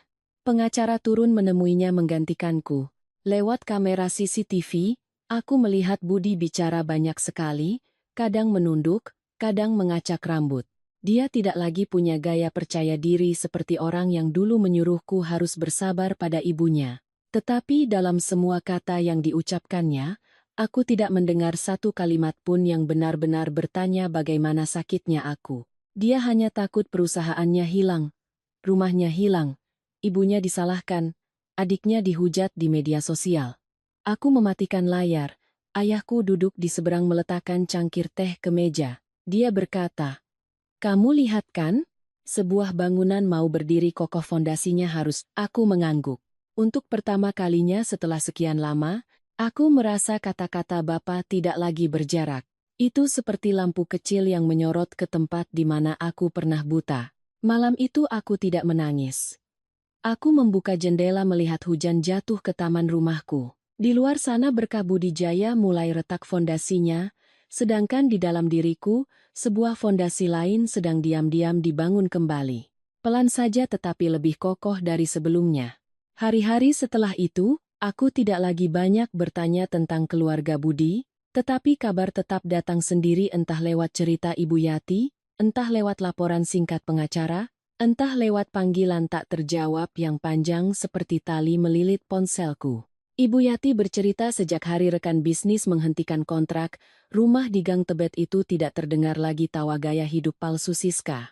Pengacara turun menemuinya menggantikanku. Lewat kamera CCTV, aku melihat Budi bicara banyak sekali, kadang menunduk, kadang mengacak rambut. Dia tidak lagi punya gaya percaya diri seperti orang yang dulu menyuruhku harus bersabar pada ibunya. Tetapi dalam semua kata yang diucapkannya, aku tidak mendengar satu kalimat pun yang benar-benar bertanya bagaimana sakitnya aku. Dia hanya takut perusahaannya hilang, rumahnya hilang, ibunya disalahkan, adiknya dihujat di media sosial. Aku mematikan layar, ayahku duduk di seberang meletakkan cangkir teh ke meja. Dia berkata, "Kamu lihat kan? Sebuah bangunan mau berdiri kokoh fondasinya harus." Aku mengangguk. Untuk pertama kalinya setelah sekian lama, aku merasa kata-kata Bapa tidak lagi berjarak. Itu seperti lampu kecil yang menyorot ke tempat di mana aku pernah buta. Malam itu aku tidak menangis. Aku membuka jendela melihat hujan jatuh ke taman rumahku. Di luar sana Berkah Budijaya mulai retak fondasinya, sedangkan di dalam diriku, sebuah fondasi lain sedang diam-diam dibangun kembali. Pelan saja tetapi lebih kokoh dari sebelumnya. Hari-hari setelah itu, aku tidak lagi banyak bertanya tentang keluarga Budi, tetapi kabar tetap datang sendiri entah lewat cerita Ibu Yati, entah lewat laporan singkat pengacara, entah lewat panggilan tak terjawab yang panjang seperti tali melilit ponselku. Ibu Yati bercerita sejak hari rekan bisnis menghentikan kontrak, rumah di Gang Tebet itu tidak terdengar lagi tawa gaya hidup palsu Siska.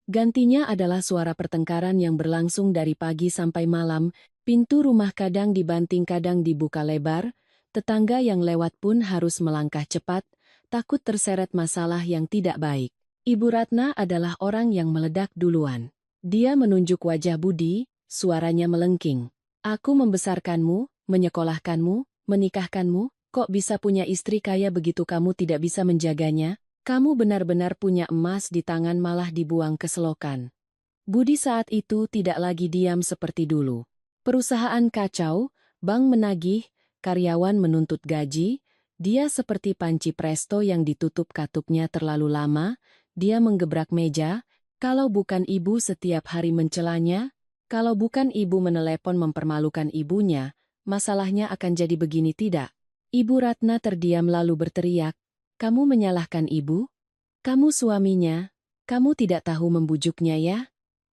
Gantinya adalah suara pertengkaran yang berlangsung dari pagi sampai malam, pintu rumah kadang dibanting kadang dibuka lebar, tetangga yang lewat pun harus melangkah cepat, takut terseret masalah yang tidak baik. Ibu Ratna adalah orang yang meledak duluan. Dia menunjuk wajah Budi, suaranya melengking. Aku membesarkanmu, menyekolahkanmu, menikahkanmu, kok bisa punya istri kaya begitu kamu tidak bisa menjaganya? Kamu benar-benar punya emas di tangan malah dibuang ke selokan. Budi saat itu tidak lagi diam seperti dulu. Perusahaan kacau, bank menagih, karyawan menuntut gaji, dia seperti panci presto yang ditutup katupnya terlalu lama, dia menggebrak meja, kalau bukan ibu setiap hari mencelanya, kalau bukan ibu menelepon mempermalukan ibunya, masalahnya akan jadi begini tidak? Ibu Ratna terdiam lalu berteriak, "Kamu menyalahkan ibu? Kamu suaminya? Kamu tidak tahu membujuknya ya?"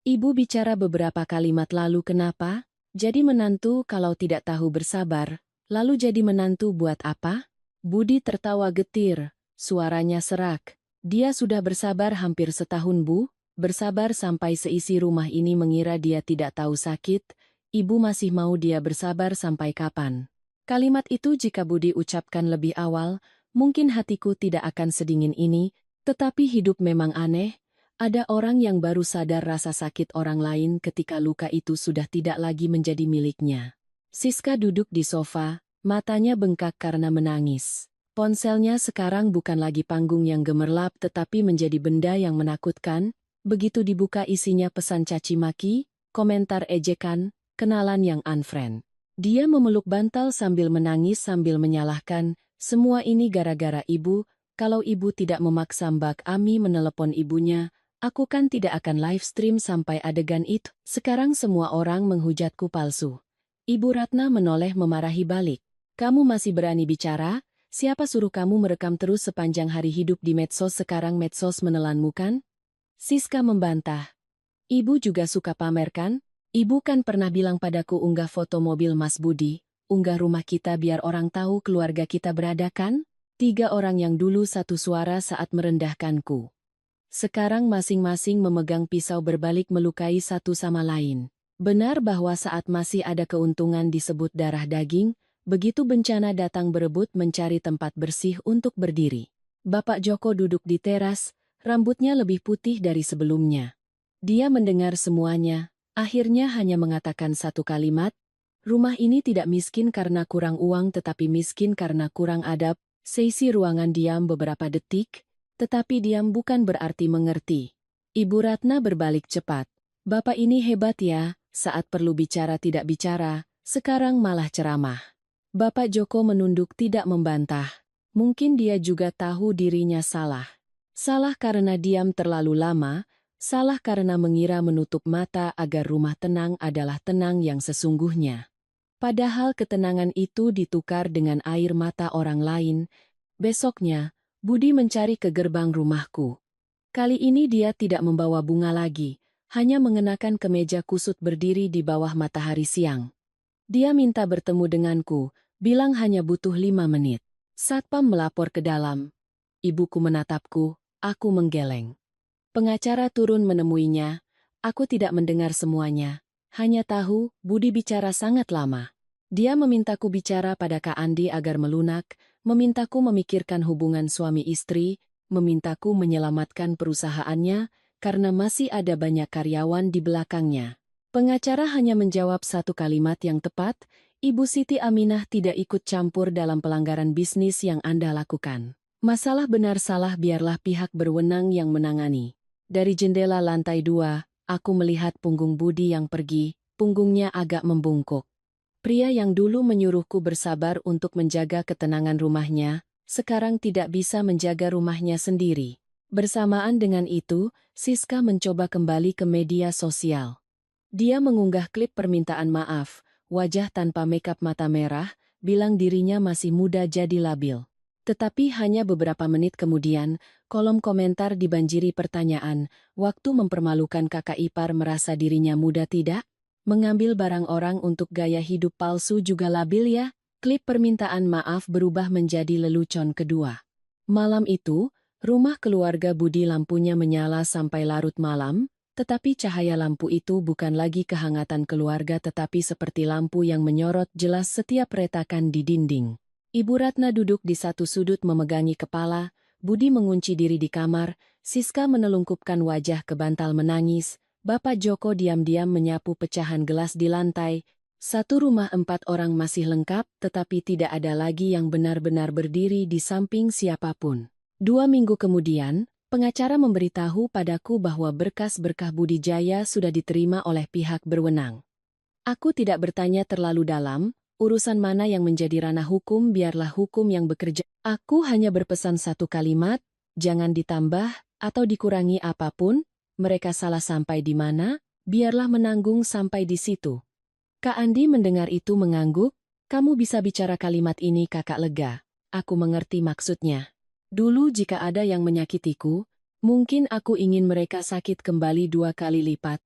Ibu bicara beberapa kalimat lalu kenapa? Jadi menantu kalau tidak tahu bersabar, lalu jadi menantu buat apa? Budi tertawa getir, suaranya serak. Dia sudah bersabar hampir setahun Bu, bersabar sampai seisi rumah ini mengira dia tidak tahu sakit, ibu masih mau dia bersabar sampai kapan? Kalimat itu jika Budi ucapkan lebih awal, mungkin hatiku tidak akan sedingin ini, tetapi hidup memang aneh. Ada orang yang baru sadar rasa sakit orang lain ketika luka itu sudah tidak lagi menjadi miliknya. Siska duduk di sofa, matanya bengkak karena menangis. Ponselnya sekarang bukan lagi panggung yang gemerlap tetapi menjadi benda yang menakutkan. Begitu dibuka isinya pesan caci maki, komentar ejekan, kenalan yang unfriend. Dia memeluk bantal sambil menangis sambil menyalahkan, semua ini gara-gara ibu, kalau ibu tidak memaksa Mbak Ami menelepon ibunya, aku kan tidak akan live stream sampai adegan itu. Sekarang semua orang menghujatku palsu. Ibu Ratna menoleh memarahi balik. Kamu masih berani bicara? Siapa suruh kamu merekam terus sepanjang hari hidup di medsos sekarang medsos menelanmu kan? Siska membantah. Ibu juga suka pamer kan? Ibu kan pernah bilang padaku unggah foto mobil Mas Budi, unggah rumah kita biar orang tahu keluarga kita berada kan? 3 orang yang dulu satu suara saat merendahkanku. Sekarang masing-masing memegang pisau berbalik melukai satu sama lain. Benar bahwa saat masih ada keuntungan disebut darah daging, begitu bencana datang berebut mencari tempat bersih untuk berdiri. Bapak Joko duduk di teras, rambutnya lebih putih dari sebelumnya. Dia mendengar semuanya, akhirnya hanya mengatakan satu kalimat, rumah ini tidak miskin karena kurang uang tetapi miskin karena kurang adab. Seisi ruangan diam beberapa detik, tetapi diam bukan berarti mengerti. Ibu Ratna berbalik cepat. Bapak ini hebat ya, saat perlu bicara tidak bicara, sekarang malah ceramah. Bapak Joko menunduk tidak membantah. Mungkin dia juga tahu dirinya salah. Salah karena diam terlalu lama, salah karena mengira menutup mata agar rumah tenang adalah tenang yang sesungguhnya. Padahal ketenangan itu ditukar dengan air mata orang lain. Besoknya, Budi mencari ke gerbang rumahku. Kali ini dia tidak membawa bunga lagi, hanya mengenakan kemeja kusut berdiri di bawah matahari siang. Dia minta bertemu denganku, bilang hanya butuh 5 menit. Satpam melapor ke dalam. Ibuku menatapku, aku menggeleng. Pengacara turun menemuinya, aku tidak mendengar semuanya. Hanya tahu, Budi bicara sangat lama. Dia memintaku bicara pada Kak Andi agar melunak, memintaku memikirkan hubungan suami istri, memintaku menyelamatkan perusahaannya, karena masih ada banyak karyawan di belakangnya. Pengacara hanya menjawab satu kalimat yang tepat, Ibu Siti Aminah tidak ikut campur dalam pelanggaran bisnis yang Anda lakukan. Masalah benar salah biarlah pihak berwenang yang menangani. Dari jendela lantai 2, aku melihat punggung Budi yang pergi, punggungnya agak membungkuk. Pria yang dulu menyuruhku bersabar untuk menjaga ketenangan rumahnya, sekarang tidak bisa menjaga rumahnya sendiri. Bersamaan dengan itu, Siska mencoba kembali ke media sosial. Dia mengunggah klip permintaan maaf, wajah tanpa makeup mata merah, bilang dirinya masih muda jadi labil. Tetapi hanya beberapa menit kemudian, kolom komentar dibanjiri pertanyaan, waktu mempermalukan kakak ipar merasa dirinya muda tidak? Mengambil barang orang untuk gaya hidup palsu juga labil ya? Klip permintaan maaf berubah menjadi lelucon kedua. Malam itu, rumah keluarga Budi lampunya menyala sampai larut malam, tetapi cahaya lampu itu bukan lagi kehangatan keluarga tetapi seperti lampu yang menyorot jelas setiap retakan di dinding. Ibu Ratna duduk di satu sudut memegangi kepala, Budi mengunci diri di kamar, Siska menelungkupkan wajah ke bantal menangis, Bapak Joko diam-diam menyapu pecahan gelas di lantai. Satu rumah 4 orang masih lengkap, tetapi tidak ada lagi yang benar-benar berdiri di samping siapapun. 2 minggu kemudian, pengacara memberitahu padaku bahwa berkas-berkas Budi Jaya sudah diterima oleh pihak berwenang. Aku tidak bertanya terlalu dalam, urusan mana yang menjadi ranah hukum biarlah hukum yang bekerja. Aku hanya berpesan satu kalimat, jangan ditambah atau dikurangi apapun, mereka salah sampai di mana, biarlah menanggung sampai di situ. Kak Andi mendengar itu mengangguk, kamu bisa bicara kalimat ini kakak lega. Aku mengerti maksudnya. Dulu jika ada yang menyakitiku, mungkin aku ingin mereka sakit kembali 2 kali lipat.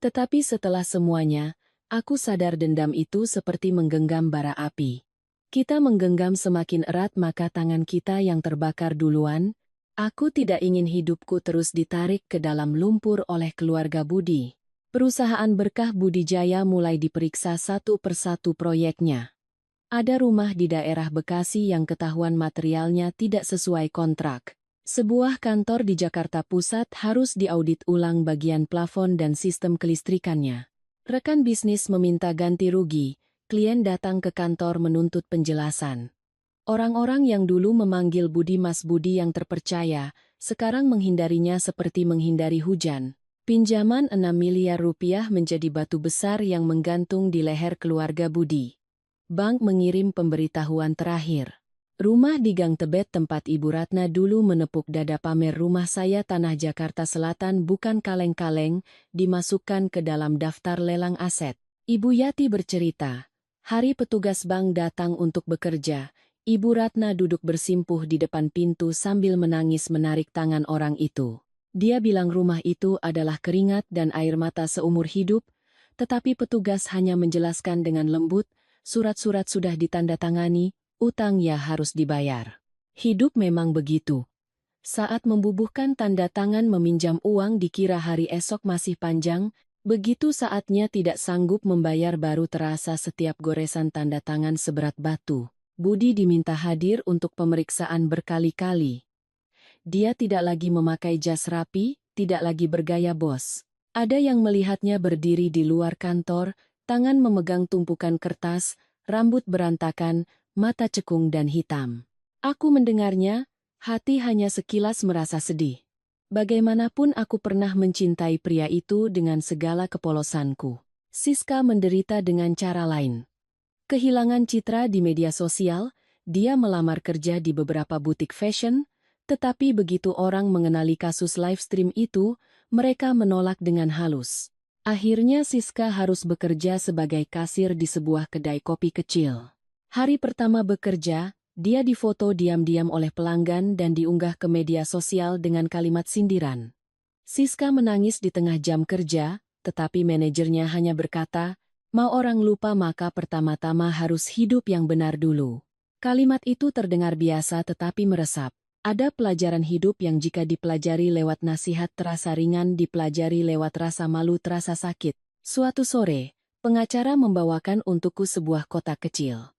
Tetapi setelah semuanya, aku sadar dendam itu seperti menggenggam bara api. Kita menggenggam semakin erat maka tangan kita yang terbakar duluan. Aku tidak ingin hidupku terus ditarik ke dalam lumpur oleh keluarga Budi. Perusahaan berkah Budi Jaya mulai diperiksa satu persatu proyeknya. Ada rumah di daerah Bekasi yang ketahuan materialnya tidak sesuai kontrak. Sebuah kantor di Jakarta Pusat harus diaudit ulang bagian plafon dan sistem kelistrikannya. Rekan bisnis meminta ganti rugi, klien datang ke kantor menuntut penjelasan. Orang-orang yang dulu memanggil Budi Mas Budi yang terpercaya, sekarang menghindarinya seperti menghindari hujan. Pinjaman 6 miliar rupiah menjadi batu besar yang menggantung di leher keluarga Budi. Bank mengirim pemberitahuan terakhir. Rumah di Gang Tebet tempat Ibu Ratna dulu menepuk dada pamer rumah saya tanah Jakarta Selatan bukan kaleng-kaleng, dimasukkan ke dalam daftar lelang aset. Ibu Yati bercerita, hari petugas bank datang untuk bekerja, Ibu Ratna duduk bersimpuh di depan pintu sambil menangis menarik tangan orang itu. Dia bilang rumah itu adalah keringat dan air mata seumur hidup, tetapi petugas hanya menjelaskan dengan lembut, surat-surat sudah ditandatangani, utang ya harus dibayar. Hidup memang begitu. Saat membubuhkan tanda tangan meminjam uang dikira hari esok masih panjang, begitu saatnya tidak sanggup membayar baru terasa setiap goresan tanda tangan seberat batu. Budi diminta hadir untuk pemeriksaan berkali-kali. Dia tidak lagi memakai jas rapi, tidak lagi bergaya bos. Ada yang melihatnya berdiri di luar kantor, tangan memegang tumpukan kertas, rambut berantakan, mata cekung dan hitam. Aku mendengarnya, hati hanya sekilas merasa sedih. Bagaimanapun aku pernah mencintai pria itu dengan segala kepolosanku. Siska menderita dengan cara lain. Kehilangan citra di media sosial, dia melamar kerja di beberapa butik fashion, tetapi begitu orang mengenali kasus live stream itu, mereka menolak dengan halus. Akhirnya Siska harus bekerja sebagai kasir di sebuah kedai kopi kecil. Hari pertama bekerja, dia difoto diam-diam oleh pelanggan dan diunggah ke media sosial dengan kalimat sindiran. Siska menangis di tengah jam kerja, tetapi manajernya hanya berkata, mau orang lupa maka pertama-tama harus hidup yang benar dulu. Kalimat itu terdengar biasa tetapi meresap. Ada pelajaran hidup yang jika dipelajari lewat nasihat terasa ringan, dipelajari lewat rasa malu terasa sakit. Suatu sore, pengacara membawakan untukku sebuah kotak kecil.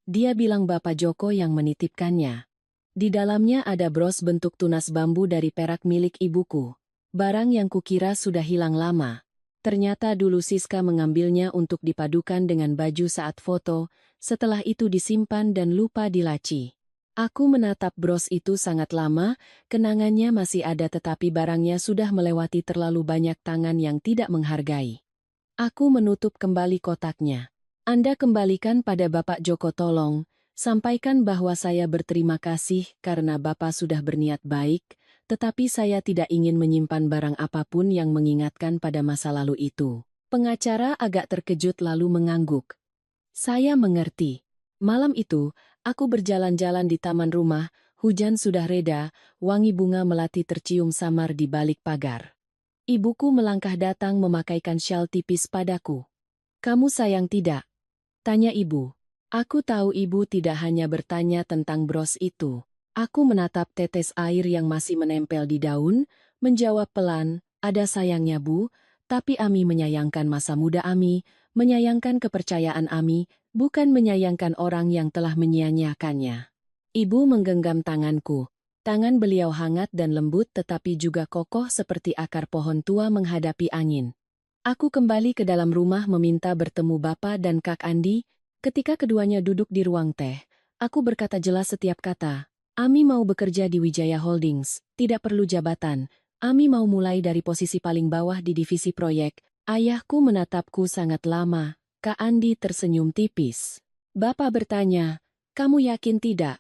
Dia bilang Bapak Joko yang menitipkannya. Di dalamnya ada bros bentuk tunas bambu dari perak milik ibuku. Barang yang kukira sudah hilang lama. Ternyata dulu Siska mengambilnya untuk dipadukan dengan baju saat foto, setelah itu disimpan dan lupa di laci. Aku menatap bros itu sangat lama, kenangannya masih ada tetapi barangnya sudah melewati terlalu banyak tangan yang tidak menghargai. Aku menutup kembali kotaknya. Anda kembalikan pada Bapak Joko tolong, sampaikan bahwa saya berterima kasih karena Bapak sudah berniat baik, tetapi saya tidak ingin menyimpan barang apapun yang mengingatkan pada masa lalu itu. Pengacara agak terkejut lalu mengangguk. Saya mengerti. Malam itu, aku berjalan-jalan di taman rumah, Hujan sudah reda, wangi bunga melati tercium samar di balik pagar. Ibuku melangkah datang memakaikan syal tipis padaku. "Kamu sayang tidak?" tanya ibu. Aku tahu ibu tidak hanya bertanya tentang bros itu. Aku menatap tetes air yang masih menempel di daun, menjawab pelan, "Ada sayangnya bu, tapi Ami menyayangkan masa muda Ami, menyayangkan kepercayaan Ami, bukan menyayangkan orang yang telah menyia-nyiakannya." Ibu menggenggam tanganku. Tangan beliau hangat dan lembut tetapi juga kokoh seperti akar pohon tua menghadapi angin. Aku kembali ke dalam rumah meminta bertemu Bapak dan Kak Andi. Ketika keduanya duduk di ruang teh, aku berkata jelas setiap kata. Ami mau bekerja di Wijaya Holdings, tidak perlu jabatan. Ami mau mulai dari posisi paling bawah di divisi proyek. Ayahku menatapku sangat lama. Kak Andi tersenyum tipis. Bapak bertanya, "Kamu yakin tidak?"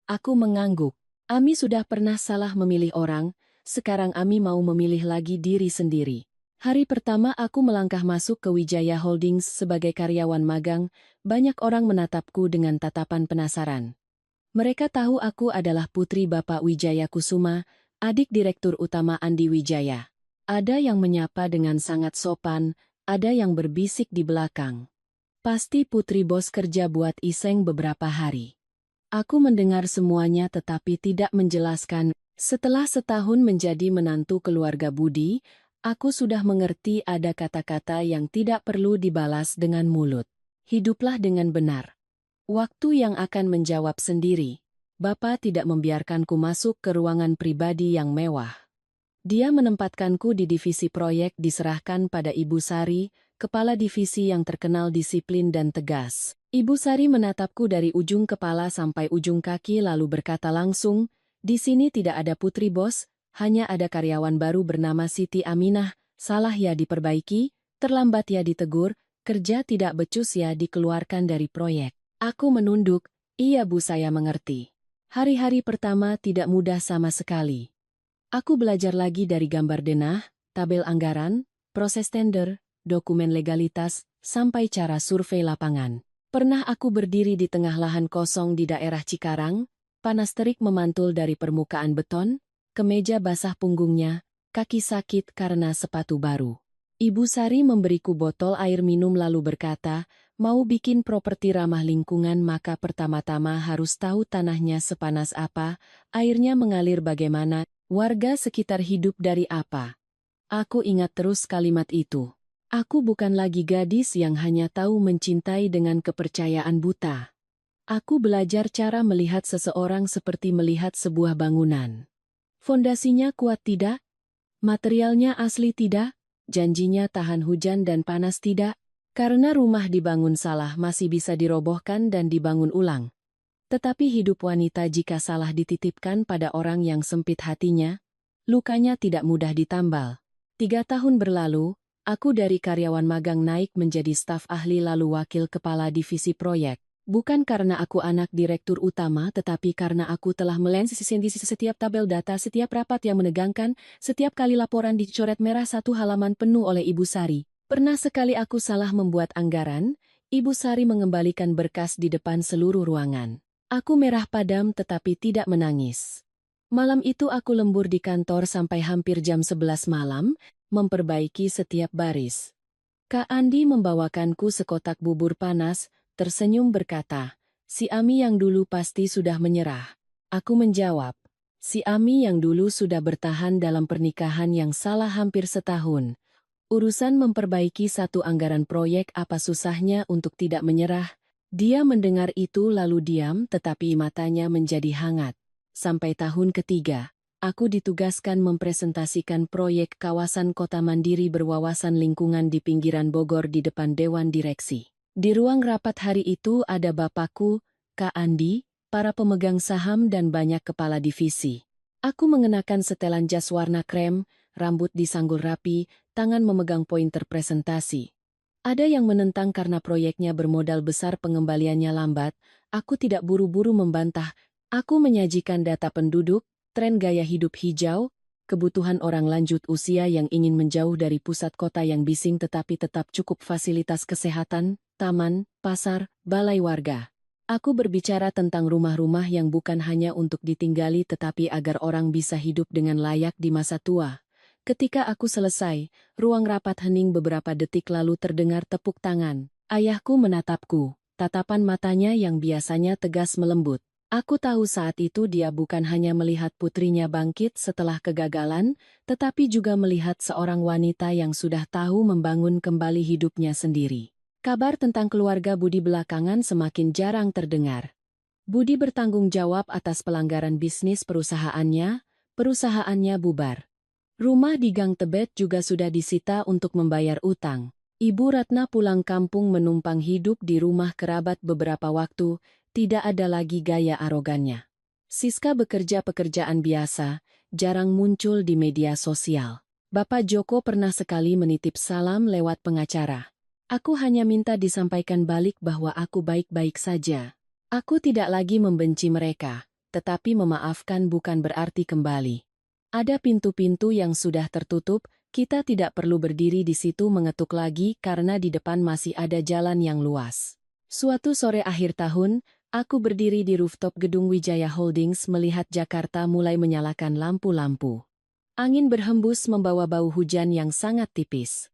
Aku mengangguk. Ami sudah pernah salah memilih orang, sekarang Ami mau memilih lagi diri sendiri. Hari pertama aku melangkah masuk ke Wijaya Holdings sebagai karyawan magang, banyak orang menatapku dengan tatapan penasaran. Mereka tahu aku adalah putri Bapak Wijaya Kusuma, adik Direktur Utama Andi Wijaya. Ada yang menyapa dengan sangat sopan, ada yang berbisik di belakang. Pasti putri bos kerja buat Iseng beberapa hari. Aku mendengar semuanya tetapi tidak menjelaskan. Setelah setahun menjadi menantu keluarga Budi, aku sudah mengerti ada kata-kata yang tidak perlu dibalas dengan mulut. Hiduplah dengan benar. Waktu yang akan menjawab sendiri. Bapak tidak membiarkanku masuk ke ruangan pribadi yang mewah. Dia menempatkanku di divisi proyek diserahkan pada Ibu Sari, kepala divisi yang terkenal disiplin dan tegas. Ibu Sari menatapku dari ujung kepala sampai ujung kaki lalu berkata langsung, "Di sini tidak ada putri bos, hanya ada karyawan baru bernama Siti Aminah, salah ya diperbaiki, terlambat ya ditegur, kerja tidak becus ya dikeluarkan dari proyek." Aku menunduk, "Iya bu saya mengerti." Hari-hari pertama tidak mudah sama sekali. Aku belajar lagi dari gambar denah, tabel anggaran, proses tender, dokumen legalitas, sampai cara survei lapangan. Pernah aku berdiri di tengah lahan kosong di daerah Cikarang, panas terik memantul dari permukaan beton, kemeja basah punggungnya, kaki sakit karena sepatu baru. Ibu Sari memberiku botol air minum lalu berkata, "Mau bikin properti ramah lingkungan maka pertama-tama harus tahu tanahnya sepanas apa, airnya mengalir bagaimana, warga sekitar hidup dari apa." Aku ingat terus kalimat itu. Aku bukan lagi gadis yang hanya tahu mencintai dengan kepercayaan buta. Aku belajar cara melihat seseorang seperti melihat sebuah bangunan. Fondasinya kuat tidak? Materialnya asli tidak? Janjinya tahan hujan dan panas tidak? Karena rumah dibangun salah masih bisa dirobohkan dan dibangun ulang. Tetapi hidup wanita jika salah dititipkan pada orang yang sempit hatinya, lukanya tidak mudah ditambal. 3 tahun berlalu, aku dari karyawan magang naik menjadi staf ahli lalu wakil kepala divisi proyek. Bukan karena aku anak direktur utama tetapi karena aku telah melensisi setiap tabel data, setiap rapat yang menegangkan, setiap kali laporan dicoret merah satu halaman penuh oleh Ibu Sari. Pernah sekali aku salah membuat anggaran, Ibu Sari mengembalikan berkas di depan seluruh ruangan. Aku merah padam tetapi tidak menangis. Malam itu aku lembur di kantor sampai hampir jam 11 malam, memperbaiki setiap baris. Kak Andi membawakanku sekotak bubur panas, tersenyum berkata, "Si Ami yang dulu pasti sudah menyerah." Aku menjawab, "Si Ami yang dulu sudah bertahan dalam pernikahan yang salah hampir setahun. Urusan memperbaiki satu anggaran proyek apa susahnya untuk tidak menyerah." Dia mendengar itu lalu diam tetapi matanya menjadi hangat. Sampai tahun ketiga, aku ditugaskan mempresentasikan proyek kawasan kota mandiri berwawasan lingkungan di pinggiran Bogor di depan Dewan Direksi. Di ruang rapat hari itu ada Bapakku, Kak Andi, para pemegang saham dan banyak kepala divisi. Aku mengenakan setelan jas warna krem, rambut disanggul rapi, tangan memegang pointer presentasi. Ada yang menentang karena proyeknya bermodal besar pengembaliannya lambat, aku tidak buru-buru membantah. Aku menyajikan data penduduk, tren gaya hidup hijau, kebutuhan orang lanjut usia yang ingin menjauh dari pusat kota yang bising tetapi tetap cukup fasilitas kesehatan, taman, pasar, balai warga. Aku berbicara tentang rumah-rumah yang bukan hanya untuk ditinggali tetapi agar orang bisa hidup dengan layak di masa tua. Ketika aku selesai, ruang rapat hening beberapa detik lalu terdengar tepuk tangan. Ayahku menatapku, tatapan matanya yang biasanya tegas melembut. Aku tahu saat itu dia bukan hanya melihat putrinya bangkit setelah kegagalan, tetapi juga melihat seorang wanita yang sudah tahu membangun kembali hidupnya sendiri. Kabar tentang keluarga Budi belakangan semakin jarang terdengar. Budi bertanggung jawab atas pelanggaran bisnis perusahaannya bubar. Rumah di Gang Tebet juga sudah disita untuk membayar utang. Ibu Ratna pulang kampung menumpang hidup di rumah kerabat beberapa waktu, tidak ada lagi gaya arogannya. Siska bekerja pekerjaan biasa, jarang muncul di media sosial. Bapak Joko pernah sekali menitip salam lewat pengacara. Aku hanya minta disampaikan balik bahwa aku baik-baik saja. Aku tidak lagi membenci mereka, tetapi memaafkan bukan berarti kembali. Ada pintu-pintu yang sudah tertutup, kita tidak perlu berdiri di situ mengetuk lagi karena di depan masih ada jalan yang luas. Suatu sore akhir tahun, aku berdiri di rooftop gedung Wijaya Holdings melihat Jakarta mulai menyalakan lampu-lampu. Angin berhembus membawa bau hujan yang sangat tipis.